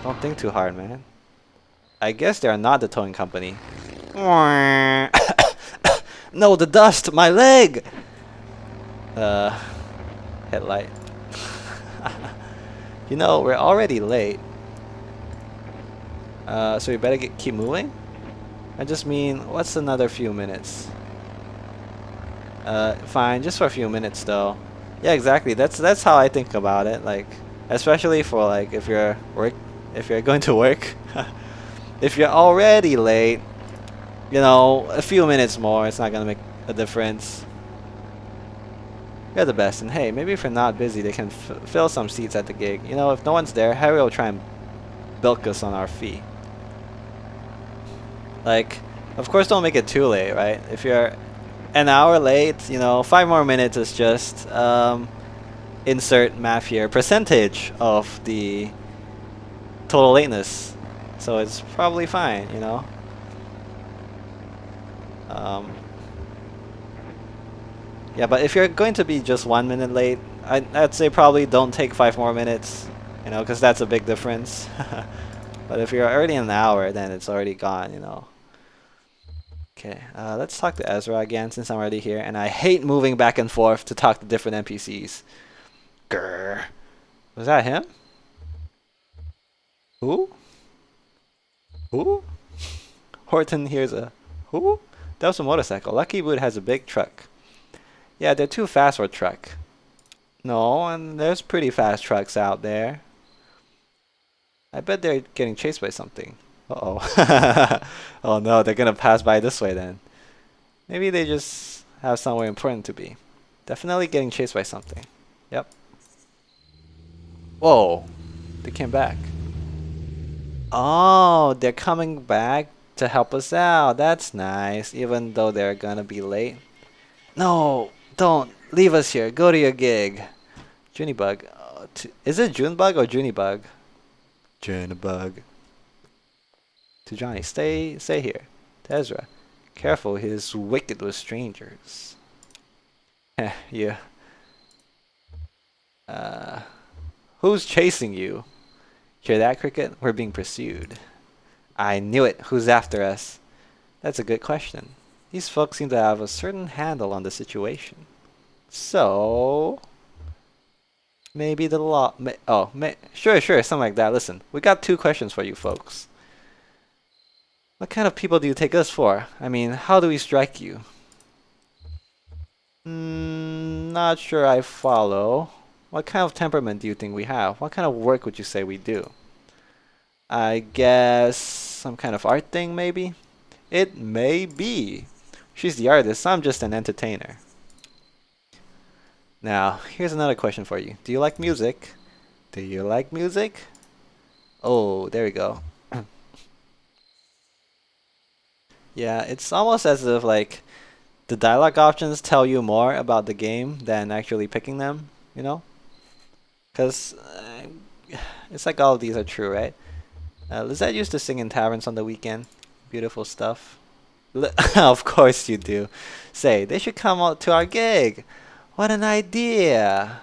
Don't think too hard, man. I guess they are not the towing company. No, the dust! My leg! Headlight. You know, we're already late. So we better keep moving? I just mean, what's another few minutes? Fine, just for a few minutes though. Yeah, exactly. That's how I think about it. Like, especially for like if you're going to work. If you're already late, you know, a few minutes more, it's not gonna make a difference. You're the best, and hey, maybe if you're not busy, they can fill some seats at the gig. You know, if no one's there, Harry will try and bilk us on our fee. Like, of course, don't make it too late, right? If you're an hour late, you know, 5 more minutes is just insert math here, percentage of the total lateness. So it's probably fine, you know. Yeah, but if you're going to be just 1 minute late, I'd say probably don't take 5 more minutes, you know, because that's a big difference. But if you're already an hour, then it's already gone, you know. Okay, let's talk to Ezra again since I'm already here, and I hate moving back and forth to talk to different NPCs. Grr. Was that him? Who? Who? Horton hears a who? That was a motorcycle. Lucky Boot has a big truck. Yeah, they're too fast for a truck. No, and there's pretty fast trucks out there. I bet they're getting chased by something. Uh-oh. Oh no, they're gonna pass by this way then. Maybe they just have somewhere important to be. Definitely getting chased by something. Yep. Whoa. They came back. Oh, they're coming back to help us out. That's nice, even though they're gonna be late. No, don't. Leave us here. Go to your gig. Junebug. Is it Junebug or Junebug? Junebug. To Johnny, stay here. To Ezra, careful, he is wicked with strangers. Yeah. Who's chasing you? Hear that, Cricket? We're being pursued. I knew it. Who's after us? That's a good question. These folks seem to have a certain handle on the situation. So... maybe the law... sure, something like that. Listen, we got 2 questions for you folks. What kind of people do you take us for? I mean, how do we strike you? Not sure I follow. What kind of temperament do you think we have? What kind of work would you say we do? I guess some kind of art thing, maybe? It may be. She's the artist, I'm just an entertainer. Now, here's another question for you. Do you like music? Do you like music? Oh, there we go. Yeah, it's almost as if like the dialogue options tell you more about the game than actually picking them, you know? Because it's like all of these are true, right? Lizette used to sing in taverns on the weekend. Beautiful stuff. Of course you do. Say, they should come out to our gig. What an idea.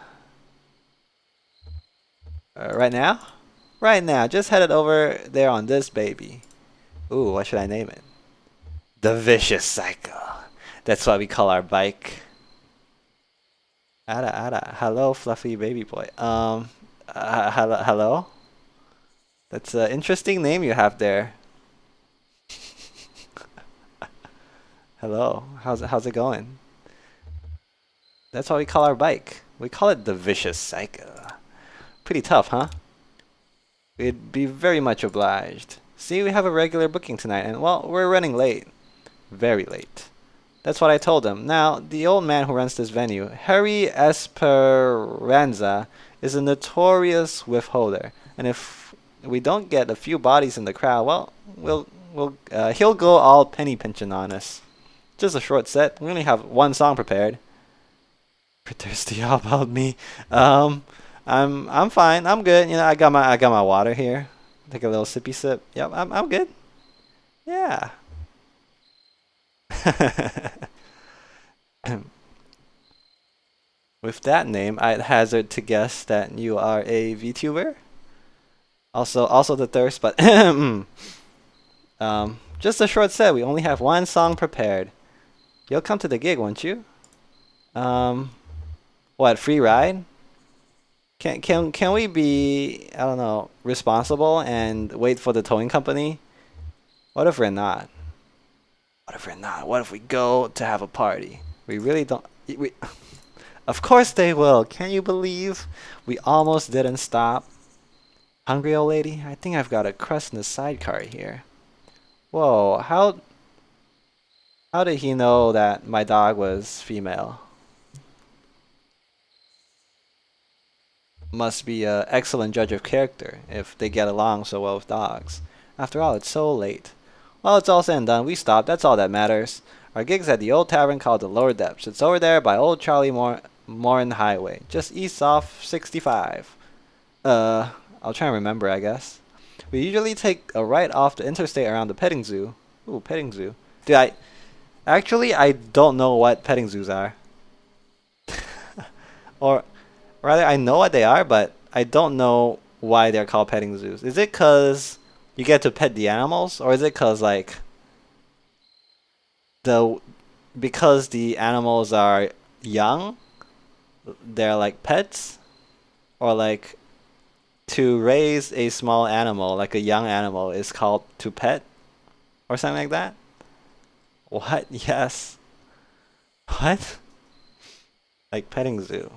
Right now? Right now. Just headed over there on this baby. Ooh, what should I name it? The Vicious Cycle. That's what we call our bike. Ada, Ada. Hello, fluffy baby boy. Hello? That's an interesting name you have there. Hello. How's it going? That's what we call our bike. We call it the Vicious Cycle. Pretty tough, huh? We'd be very much obliged. See, we have a regular booking tonight, and well, we're running late. Very late. That's what I told him. Now, the old man who runs this venue, Harry Esperanza, is a notorious whiff-holder. And if we don't get a few bodies in the crowd, well, he'll go all penny pinching on us. Just a short set. We only have one song prepared. You're thirsty about me. I'm fine. I'm good. You know, I got my water here. Take a little sippy sip. Yep, I'm good. Yeah. With that name, I'd hazard to guess that you are a VTuber. Also the thirst, but just a short set. We only have one song prepared. You'll come to the gig, won't you? What, free ride? Can we be, I don't know, responsible and wait for the towing company? What if we're not? What if we're not? What if we go to have a party? We really don't. Of course they will. Can you believe we almost didn't stop? Hungry old lady? I think I've got a crust in the sidecar here. Whoa, how did he know that my dog was female? Must be an excellent judge of character if they get along so well with dogs. After all, it's so late. Well, it's all said and done. We stopped. That's all that matters. Our gig's at the old tavern called the Lower Depths. It's over there by old Charlie Morin Highway, just east off 65. I'll try and remember, I guess. We usually take a right off the interstate around the petting zoo. Ooh, petting zoo. Dude, I don't know what petting zoos are. Or rather, I know what they are, but I don't know why they're called petting zoos. Is it because you get to pet the animals, or is it because like because the animals are young, they're like pets, or like to raise a small animal, like a young animal, is called to pet, or something like that? What? Yes. What? Like petting zoo.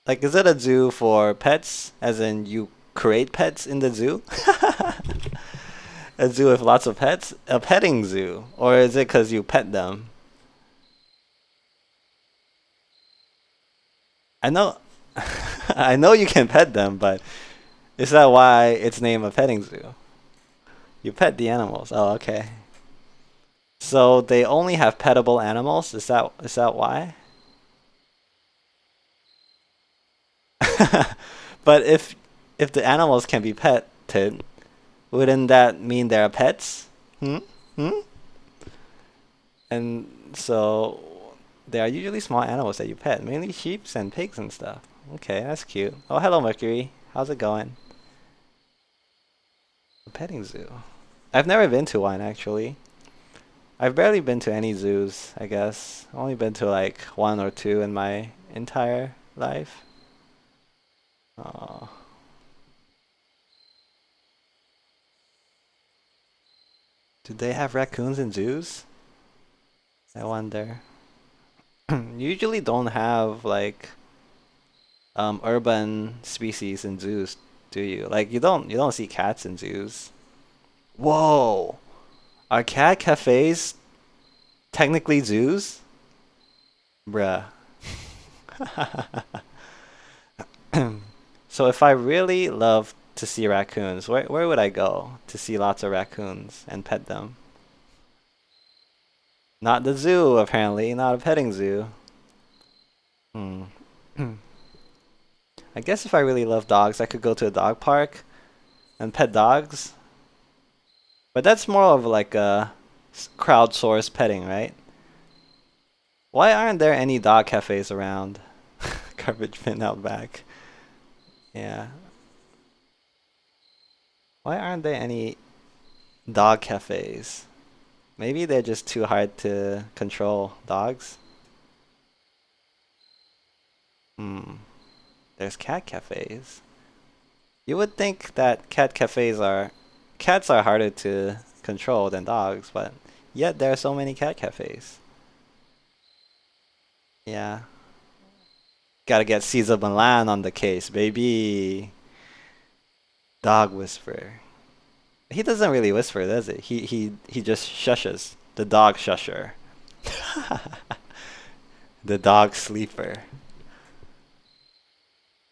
Like, is it a zoo for pets, as in you create pets in the zoo? A zoo with lots of pets? A petting zoo? Or is it because you pet them? I know, I know you can pet them, but is that why it's named a petting zoo? You pet the animals. Oh, okay. So they only have petable animals? Is that why? But if the animals can be petted, wouldn't that mean they're pets? Hmm? Hmm? And so they are usually small animals that you pet, mainly sheep and pigs and stuff. Okay, that's cute. Oh, hello, Mercury. How's it going? A petting zoo. I've never been to one, actually. I've barely been to any zoos, I guess. Only been to like one or two in my entire life. Oh. Do they have raccoons in zoos? I wonder. Usually don't have like urban species in zoos, do you? Like you don't see cats in zoos. Whoa! Are cat cafes technically zoos? Bruh. So if I really love to see raccoons, where would I go to see lots of raccoons and pet them? Not the zoo, apparently, not a petting zoo. Hmm. I guess if I really love dogs, I could go to a dog park and pet dogs. But that's more of like a crowdsourced petting, right? Why aren't there any dog cafes around? Garbage bin out back. Yeah. Why aren't there any dog cafes? Maybe they're just too hard to control dogs. Hmm. There's cat cafes. You would think that cats are harder to control than dogs, but yet there are so many cat cafes. Yeah. Gotta get Caesar Milan on the case, baby. Dog whisperer. He doesn't really whisper, does it? He just shushes. The dog shusher. The dog sleeper.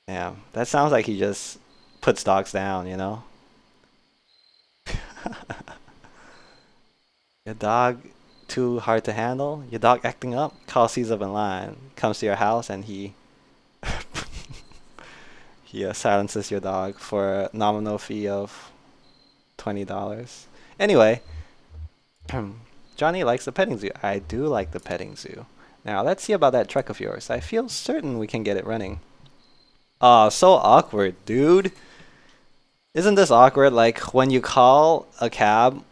Damn, that sounds like he just puts dogs down, you know? Your dog too hard to handle? Your dog acting up? Call Caesar Milan. Comes to your house and he he silences your dog for a nominal fee of $20. Anyway, Johnny likes the petting zoo. I do like the petting zoo. Now let's see about that truck of yours. I feel certain we can get it running. Aw, so awkward, dude. Isn't this awkward? Like when you call a cab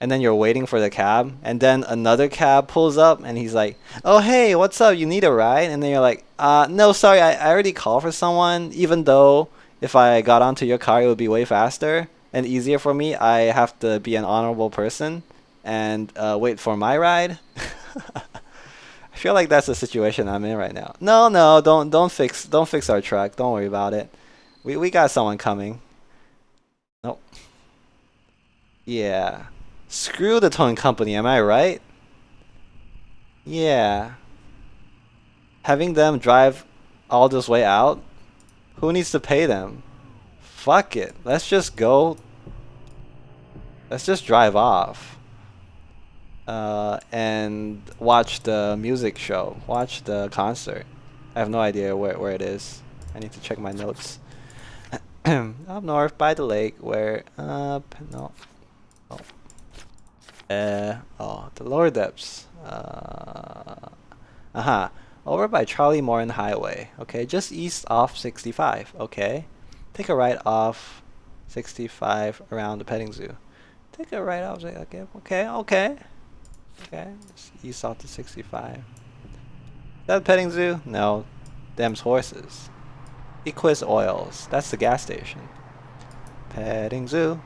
and then you're waiting for the cab and then another cab pulls up and he's like, oh hey, what's up, you need a ride? And then you're like, no, sorry, I already called for someone, even though if I got onto your car it would be way faster and easier for me. I have to be an honorable person and wait for my ride. I feel like that's the situation I'm in right now. No, don't fix our truck, don't worry about it. We got someone coming. Nope. Yeah. Screw the towing company, am I right? Yeah. Having them drive all this way out? Who needs to pay them? Fuck it. Let's just go. Let's just drive off. And watch the music show. Watch the concert. I have no idea where it is. I need to check my notes. Up north by the lake where no. Oh. The lower depths. Over by Charlie Morin Highway. Okay, just east off 65. Okay. Take a right off 65 around the petting zoo. Take a right off. Okay. Just east off to 65. Is that a petting zoo? No. Them's horses. Equus Oils. That's the gas station. Petting zoo.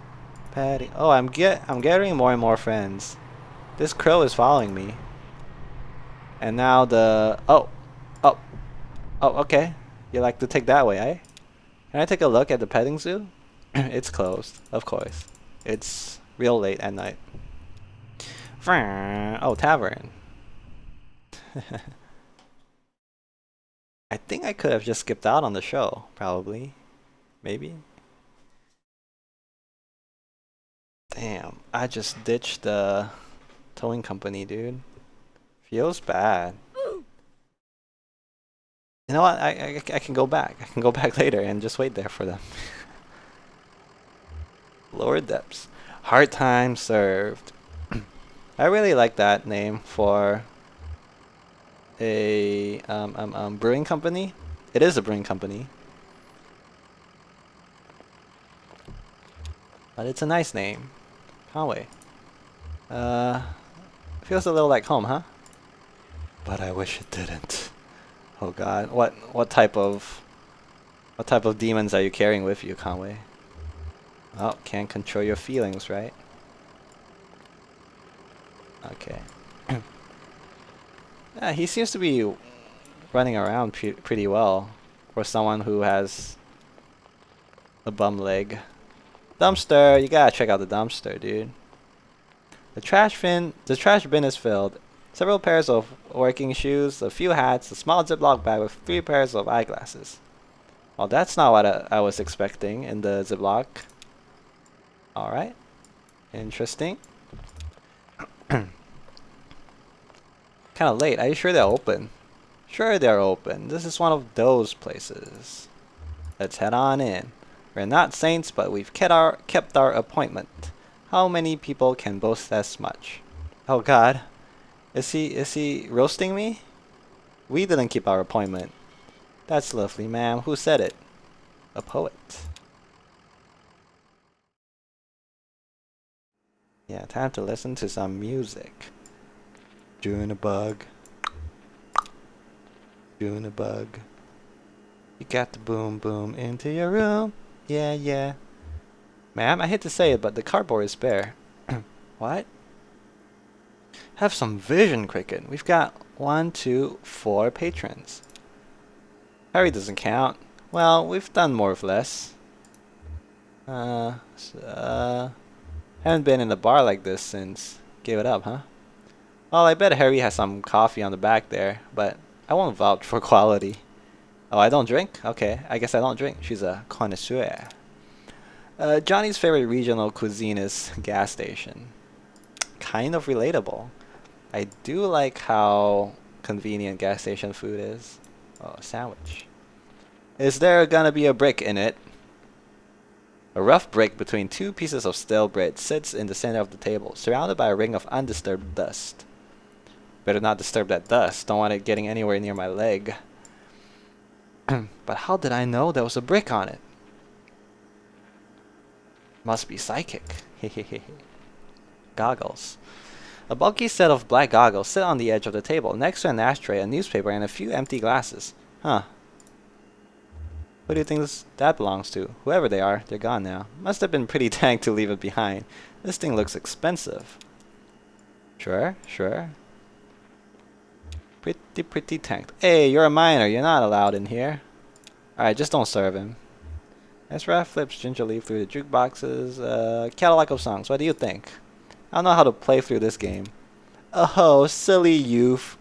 Oh, I'm gathering more and more friends. This crow is following me. And now okay. You like to take that way, eh? Can I take a look at the petting zoo? It's closed, of course. It's real late at night. Oh, tavern. I think I could have just skipped out on the show, probably. Maybe. Damn, I just ditched the towing company, dude. Feels bad. You know what? I can go back. I can go back later and just wait there for them. Lower depths. Hard time served. I really like that name for a brewing company. It is a brewing company. But it's a nice name. Conway. Feels a little like home, huh? But I wish it didn't. Oh god. What type of demons are you carrying with you, Conway? Oh, can't control your feelings, right? Okay. Yeah, he seems to be running around pretty well for someone who has a bum leg. Dumpster, you gotta check out the dumpster, dude. The trash bin is filled. Several pairs of working shoes, a few hats, a small Ziploc bag with 3 pairs of eyeglasses. Well, that's not what I was expecting in the Ziploc. Alright. Interesting. Kinda late. Are you sure they're open? Sure they're open. This is one of those places. Let's head on in. We're not saints, but we've kept our appointment. How many people can boast as much? Oh god. Is he roasting me? We didn't keep our appointment. That's lovely, ma'am. Who said it? A poet. Yeah, time to listen to some music. Junebug. Junebug. You got the boom boom into your room. Yeah, yeah. Ma'am, I hate to say it, but the cardboard is bare. What? Have some vision, Cricket. We've got 1, 2, 4 patrons. Harry doesn't count. Well, we've done more or less. Haven't been in a bar like this since gave it up, huh? Well, I bet Harry has some coffee on the back there, but I won't vouch for quality. Oh, I don't drink? Okay, I guess I don't drink. She's a connoisseur. Johnny's favorite regional cuisine is gas station. Kind of relatable. I do like how convenient gas station food is. Oh, sandwich. Is there gonna be a brick in it? A rough brick between 2 pieces of stale bread sits in the center of the table, surrounded by a ring of undisturbed dust. Better not disturb that dust. Don't want it getting anywhere near my leg. But how did I know there was a brick on it? Must be psychic. Hehehe. Goggles. A bulky set of black goggles sit on the edge of the table, next to an ashtray, a newspaper, and a few empty glasses. Huh. Who do you think that belongs to? Whoever they are, they're gone now. Must have been pretty tanked to leave it behind. This thing looks expensive. Sure, sure. Pretty tanked. Hey, you're a minor. You're not allowed in here. Alright, just don't serve him. Ezra flips gingerly through the jukeboxes. Catalog of songs. What do you think? I don't know how to play through this game. Oh, silly youth.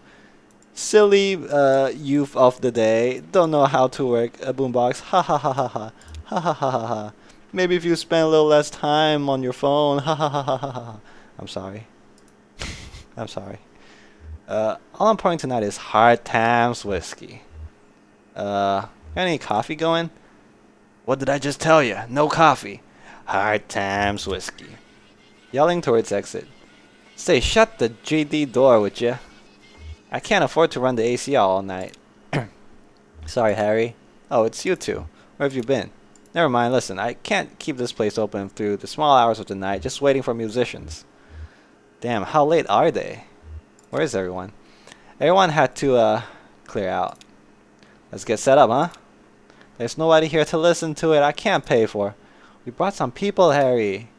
Silly youth of the day. Don't know how to work a boombox. Ha ha ha ha ha. Ha ha ha ha ha. Maybe if you spend a little less time on your phone. Ha ha ha ha ha ha. I'm sorry. I'm sorry. All I'm pouring tonight is Hard Times whiskey. Got any coffee going? What did I just tell you? No coffee. Hard Times whiskey. Yelling towards exit. Say, shut the GD door, would ya? I can't afford to run the AC all night. Sorry, Harry. Oh, it's you two. Where have you been? Never mind, listen, I can't keep this place open through the small hours of the night just waiting for musicians. Damn, how late are they? Where is everyone? Everyone had to, clear out. Let's get set up, huh? There's nobody here to listen to it. I can't pay for. We brought some people, Harry.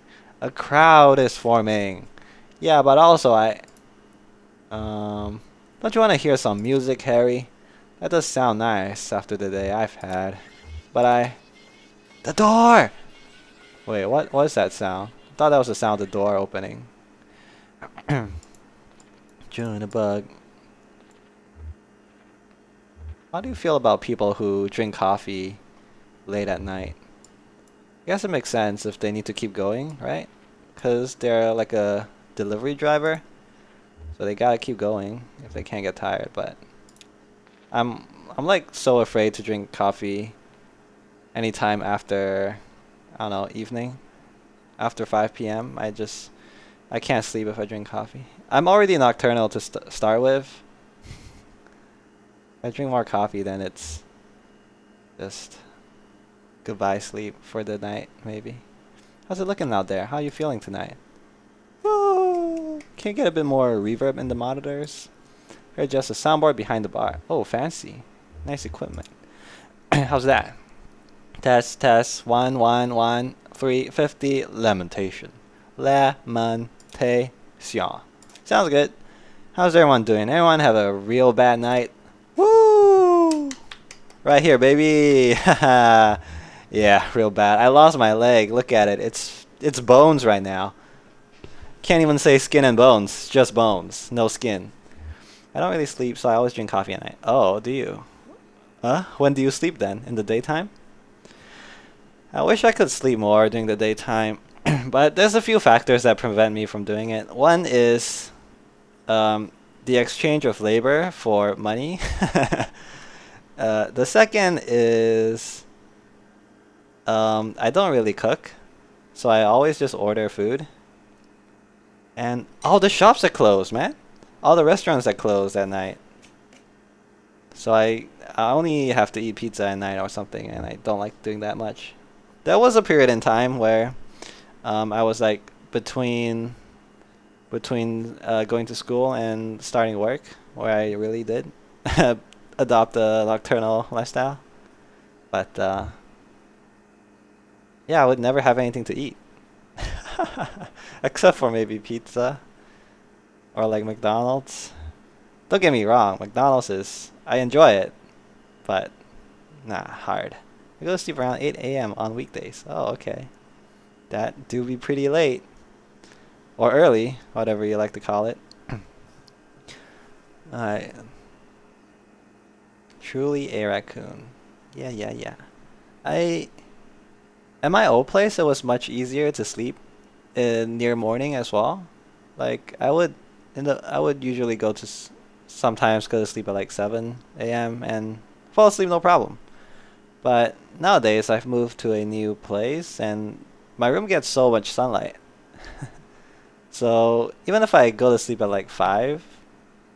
A crowd is forming. Yeah, but also don't you want to hear some music, Harry? That does sound nice after the day I've had. But the door! Wait, what was that sound? I thought that was the sound of the door opening. Junebug. How do you feel about people who drink coffee late at night? I guess it makes sense if they need to keep going, right? Because they're like a delivery driver. So they gotta keep going if they can't get tired, but I'm like so afraid to drink coffee anytime after, I don't know, evening. After 5 p.m. I can't sleep if I drink coffee. I'm already nocturnal to start with. If I drink more coffee, then it's just goodbye sleep for the night, maybe. How's it looking out there? How are you feeling tonight? Woo! Can you get a bit more reverb in the monitors? Or just a soundboard behind the bar. Oh, fancy. Nice equipment. How's that? Test, test. 1, 1, 1, 350. Lamentation. Lamentation. Sounds good. How's everyone doing? Everyone have a real bad night? Woo! Right here, baby. Yeah, real bad. I lost my leg. Look at it. It's bones right now. Can't even say skin and bones. Just bones. No skin. I don't really sleep, so I always drink coffee at night. Oh, do you? Huh? When do you sleep then? In the daytime? I wish I could sleep more during the daytime, but there's a few factors that prevent me from doing it. One is the exchange of labor for money. The second is I don't really cook, so I always just order food. And all the shops are closed, man. All the restaurants are closed at night. So I only have to eat pizza at night or something, and I don't like doing that much. There was a period in time where I was like between going to school and starting work, where I really did adopt a nocturnal lifestyle. But yeah, I would never have anything to eat. Except for maybe pizza or like McDonald's. Don't get me wrong, McDonald's is, I enjoy it, but nah, hard. I go to sleep around 8 a.m. on weekdays. Oh, okay. That do be pretty late. Or early, whatever you like to call it. I truly a raccoon. Yeah, yeah, yeah. I At my old place, it was much easier to sleep in near morning as well. Like I would usually sometimes go to sleep at like 7 a.m. and fall asleep no problem. But nowadays I've moved to a new place and my room gets so much sunlight. So even if I go to sleep at like 5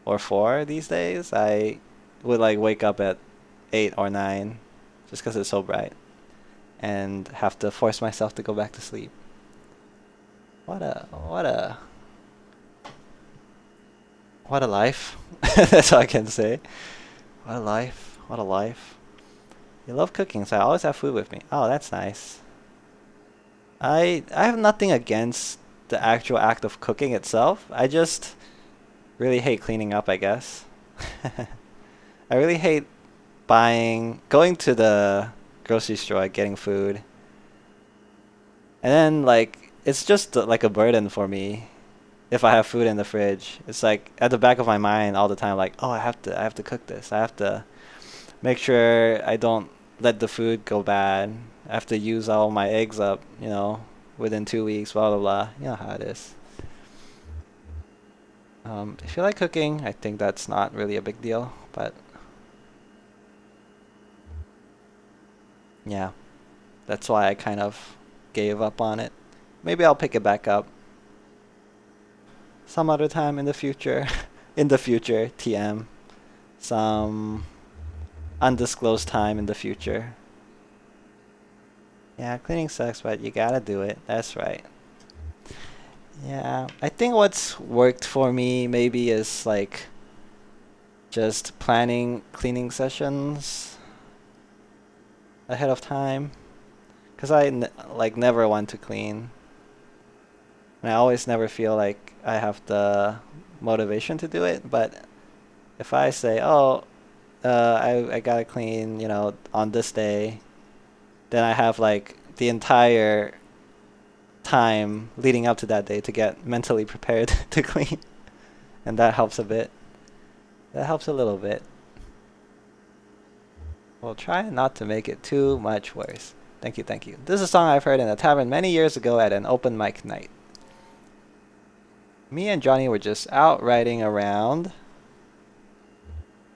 or 4 these days, I would like wake up at 8 or 9 just because it's so bright and have to force myself to go back to sleep. What a life. That's all I can say. What a life. What a life. You love cooking, so I always have food with me. Oh, that's nice. I have nothing against the actual act of cooking itself. I just really hate cleaning up, I guess. I really hate going to the grocery store, getting food. And then like it's just like a burden for me if I have food in the fridge. It's like at the back of my mind all the time like, "Oh, I have to cook this. I have to make sure I don't let the food go bad. I have to use all my eggs up, within 2 weeks, blah blah blah." You know how it is. If you like cooking, I think that's not really a big deal, but yeah, that's why I kind of gave up on it. Maybe I'll pick it back up some other time in the future. In the future, TM. Some undisclosed time in the future. Yeah, cleaning sucks, but you gotta do it. That's right. Yeah, I think what's worked for me maybe is like just planning cleaning sessions ahead of time. Because like never want to clean. And I always never feel like I have the motivation to do it. But if I say, oh, I gotta clean, on this day, then I have like the entire time leading up to that day to get mentally prepared to clean. And that helps a bit. That helps a little bit. We'll try not to make it too much worse. Thank you, thank you. This is a song I've heard in a tavern many years ago at an open mic night. Me and Johnny were just out riding around.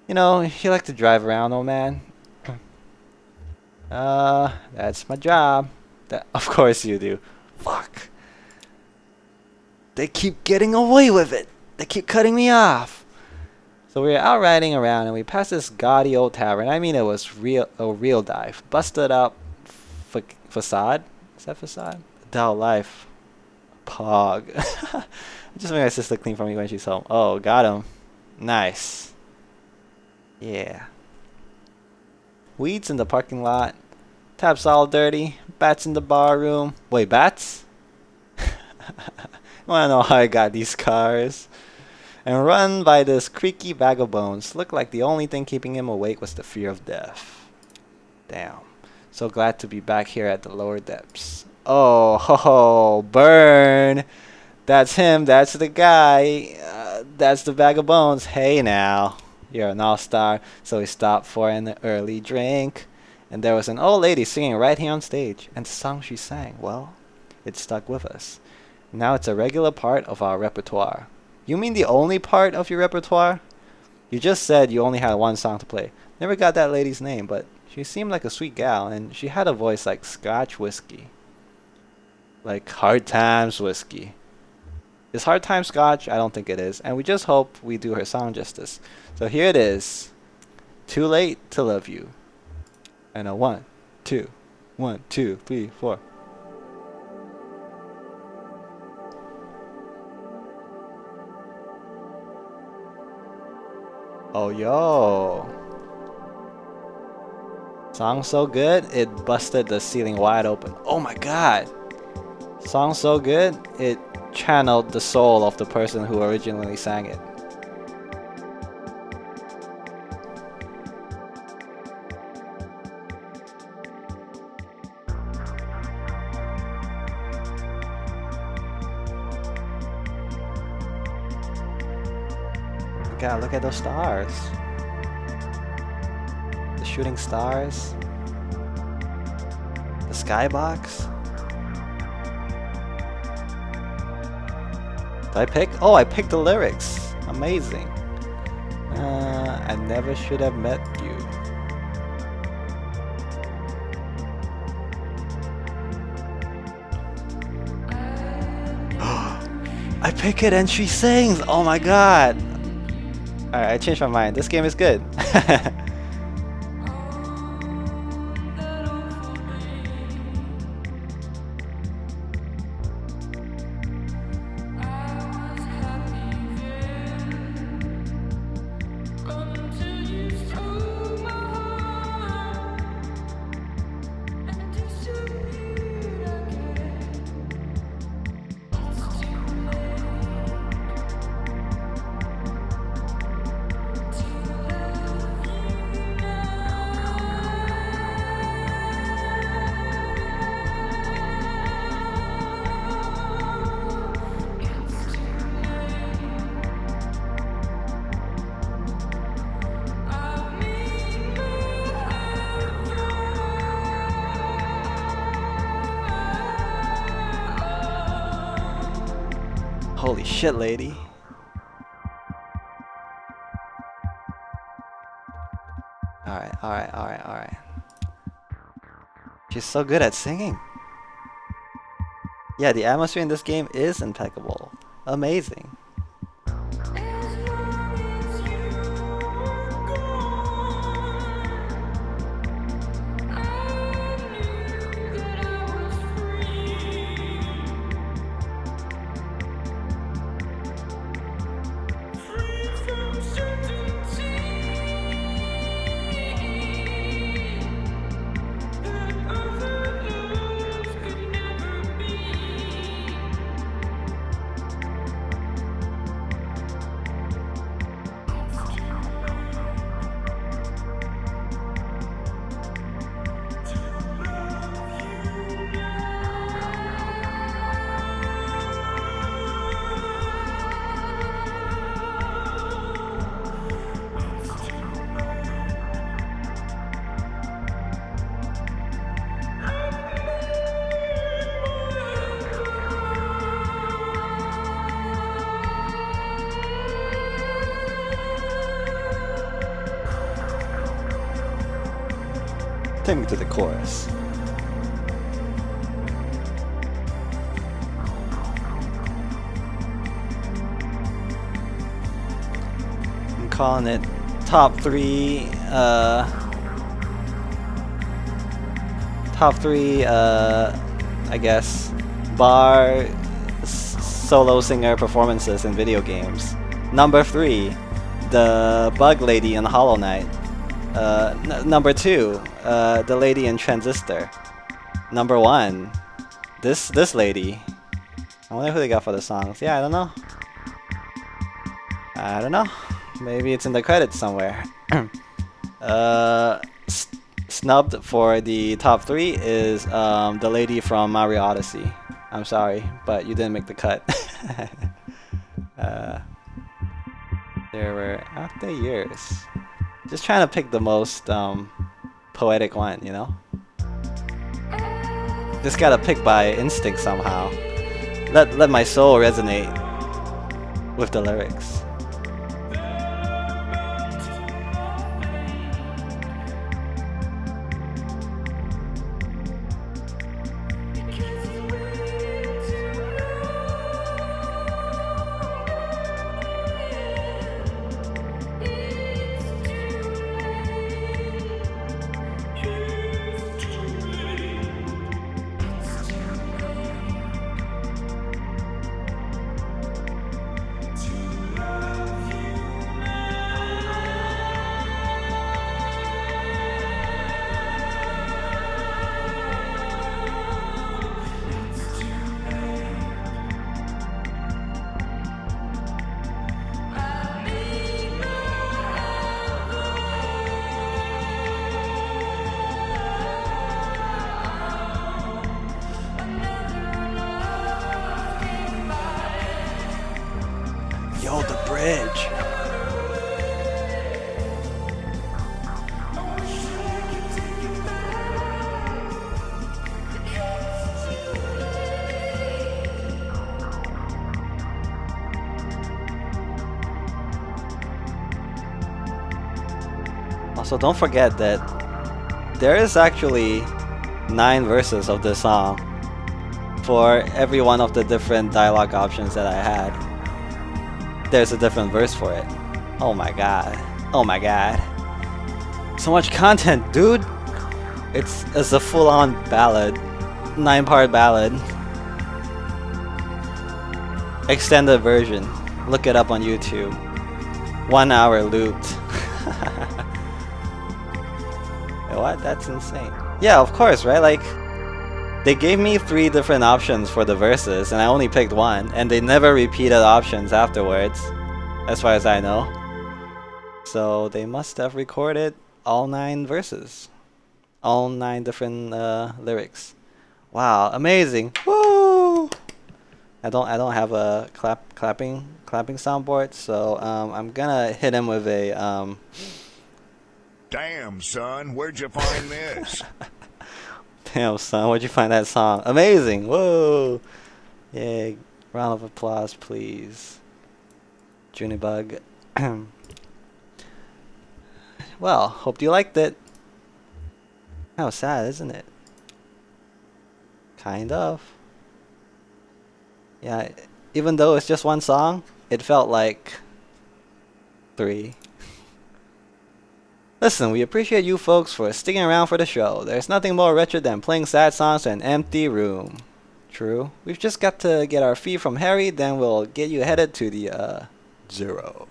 You like to drive around, old man. That's my job. Of course you do. Fuck. They keep getting away with it. They keep cutting me off. So we were out riding around and we passed this gaudy old tavern. I mean, it was a real dive. Busted up facade. Is that facade? Dull life. Pog. I just made my sister clean for me when she's home. Oh, got him. Nice. Yeah. Weeds in the parking lot. Taps all dirty. Bats in the bar room. Wait, bats? Wanna know how I got these cars? And run by this creaky bag of bones. Looked like the only thing keeping him awake was the fear of death. Damn. So glad to be back here at the lower depths. Oh, ho, ho, burn. That's him. That's the guy. That's the bag of bones. Hey now. You're an all-star. So we stopped for an early drink. And there was an old lady singing right here on stage. And the song she sang, well, it stuck with us. Now it's a regular part of our repertoire. You mean the only part of your repertoire? You just said you only had one song to play. Never got that lady's name, but she seemed like a sweet gal, and she had a voice like Scotch whiskey. Like Hard Times whiskey. Is Hard Times Scotch? I don't think it is. And we just hope we do her song justice. So here it is. Too late to love you. And a 1, 2, 1, 2, 3, 4. Oh yo. Song so good, it busted the ceiling wide open. Oh my god. Song so good, it channeled the soul of the person who originally sang it. God, look at those stars. The shooting stars. The skybox. Did I pick? Oh, I picked the lyrics. Amazing. I never should have met you. I pick it and she sings! Oh my god! Alright, I changed my mind. This game is good. Holy shit, lady. Alright. She's so good at singing. Yeah, the atmosphere in this game is impeccable. Amazing. Take me to the chorus. I'm calling it top three, I guess, solo singer performances in video games. Number 3, the Bug Lady in Hollow Knight. Number 2, the lady in Transistor. Number 1, this lady. I wonder who they got for the songs. Yeah, I don't know. Maybe it's in the credits somewhere. Snubbed for the top 3 is the lady from Mario Odyssey. I'm sorry, but you didn't make the cut. There were after years. Just trying to pick the most poetic one, you know? Just gotta pick by instinct somehow. Let my soul resonate with the lyrics. bridge. Also, don't forget that there is actually 9 verses of this song for every one of the different dialogue options that I had. There's a different verse for it. Oh my god. Oh my god. So much content, dude! It's a full-on ballad. 9-part ballad. Extended version. Look it up on YouTube. 1 hour looped. What? That's insane. Yeah, of course, right? Like, they gave me 3 different options for the verses, and I only picked one, and they never repeated options afterwards, as far as I know. So they must have recorded all 9 verses, all 9 different lyrics. Wow, amazing! Woo! I don't have a clapping soundboard, so I'm gonna hit him with a Damn, son, where'd you find this? Damn, son, where'd you find that song? Amazing! Whoa! Yay! Round of applause, please. Junibug. Well, hope you liked it. How sad, isn't it? Kind of. Yeah, even though it's just one song, it felt like 3. Listen, we appreciate you folks for sticking around for the show. There's nothing more wretched than playing sad songs in an empty room. True. We've just got to get our fee from Harry, then we'll get you headed to the, 0.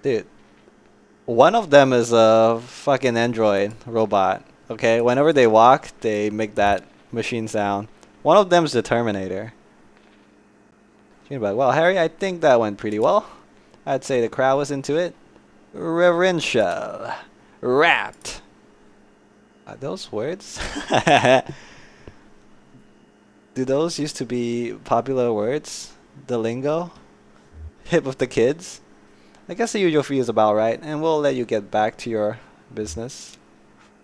Dude. One of them is a fucking android robot. Okay, whenever they walk, they make that machine sound. One of them's the Terminator. Well, Harry, I think that went pretty well. I'd say the crowd was into it. Reverential. Rapt. Are those words? Do those used to be popular words? The lingo? Hip with the kids? I guess the usual fee is about right, and we'll let you get back to your business.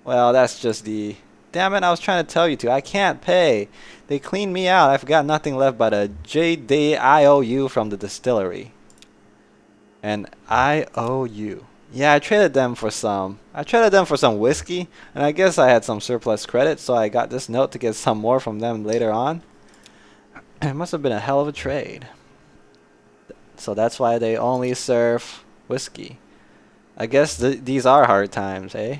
Well, that's just the... Damn it, I was trying to tell you to. I can't pay. They cleaned me out. I've got nothing left but a JDIOU from the distillery. An IOU. Yeah, I traded them for some whiskey, and I guess I had some surplus credit, so I got this note to get some more from them later on. It must have been a hell of a trade. So that's why they only serve whiskey. I guess these are hard times, eh?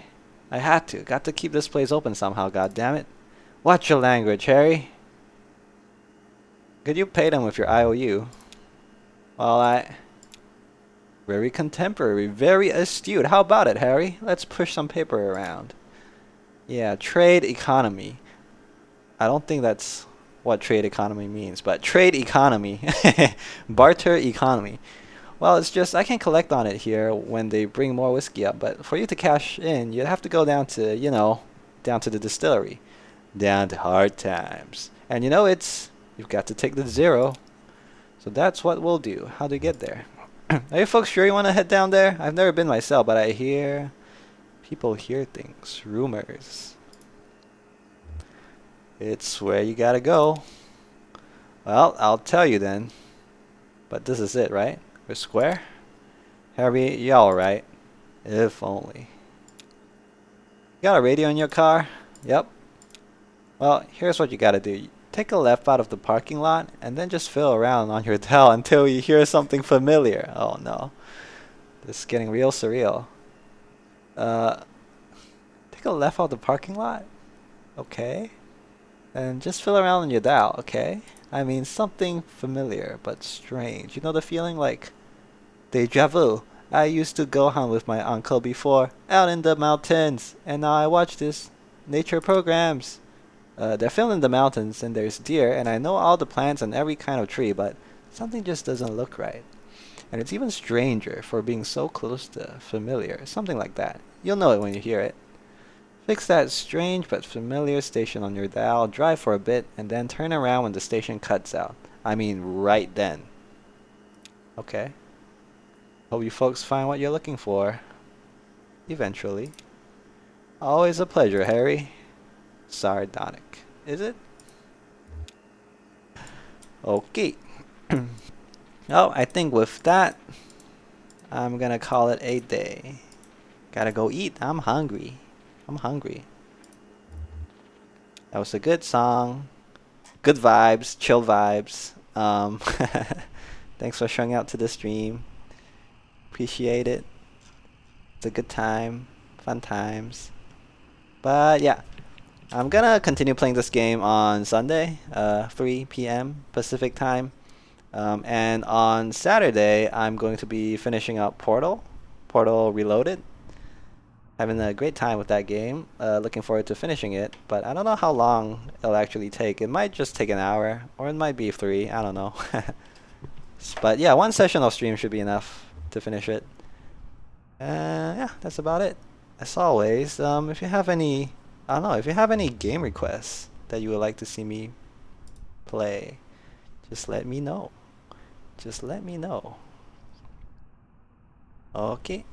I had to. Got to keep this place open somehow, goddammit. Watch your language, Harry. Could you pay them with your IOU? Well, very contemporary, very astute. How about it, Harry? Let's push some paper around. Yeah, trade economy. I don't think that's what trade economy means, but trade economy. Barter economy. Well, it's just, I can collect on it here when they bring more whiskey up, but for you to cash in, you'd have to go down to, you know, down to the distillery. Down to hard times. And you know, you've got to take the 0. So that's what we'll do. How to get there. Are you folks sure you want to head down there? I've never been myself, but I hear... people hear things. Rumors. It's where you gotta go. Well, I'll tell you then. But this is it, right? We're square? Harry, you alright? If only. You got a radio in your car? Yep. Well, here's what you gotta do. Take a left out of the parking lot, and then just fill around on your dial until you hear something familiar. Oh no. This is getting real surreal. Take a left out of the parking lot? Okay. And just fill around on your dial, okay? I mean, something familiar, but strange. You know the feeling like deja vu? I used to go hunt with my uncle before, out in the mountains, and now I watch this nature programs. They're filmed in the mountains, and there's deer, and I know all the plants and every kind of tree, but something just doesn't look right. And it's even stranger for being so close to familiar, something like that. You'll know it when you hear it. Fix that strange but familiar station on your dial, drive for a bit, and then turn around when the station cuts out. I mean right then. Okay. Hope you folks find what you're looking for. Eventually. Always a pleasure, Harry. Sardonic. Is it? Okay. Oh, I think with that, I'm gonna call it a day. Gotta go eat. I'm hungry. I'm hungry. That was a good song. Good vibes. Chill vibes. Thanks for showing out to the stream. Appreciate it. It's a good time. Fun times. But yeah. I'm gonna continue playing this game on Sunday, 3 p.m. Pacific time. And on Saturday, I'm going to be finishing up Portal Reloaded. Having a great time with that game. Looking forward to finishing it, but I don't know how long it'll actually take. It might just take an hour, or it might be 3. I don't know. But yeah, one session of stream should be enough to finish it. Yeah, that's about it. As always, if you have any, I don't know, if you have any game requests that you would like to see me play, just let me know. Just let me know. Okay.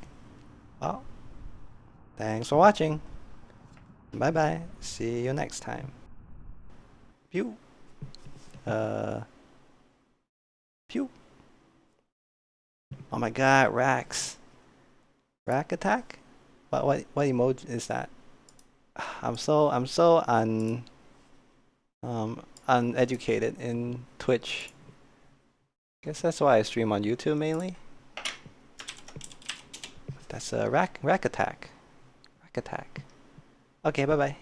Well, thanks for watching. Bye bye. See you next time. Pew. Pew. Oh my god, Rax. Rack attack? What emoji is that? I'm so uneducated in Twitch. Guess that's why I stream on YouTube mainly. That's a rack attack. Rack attack. Okay, bye bye.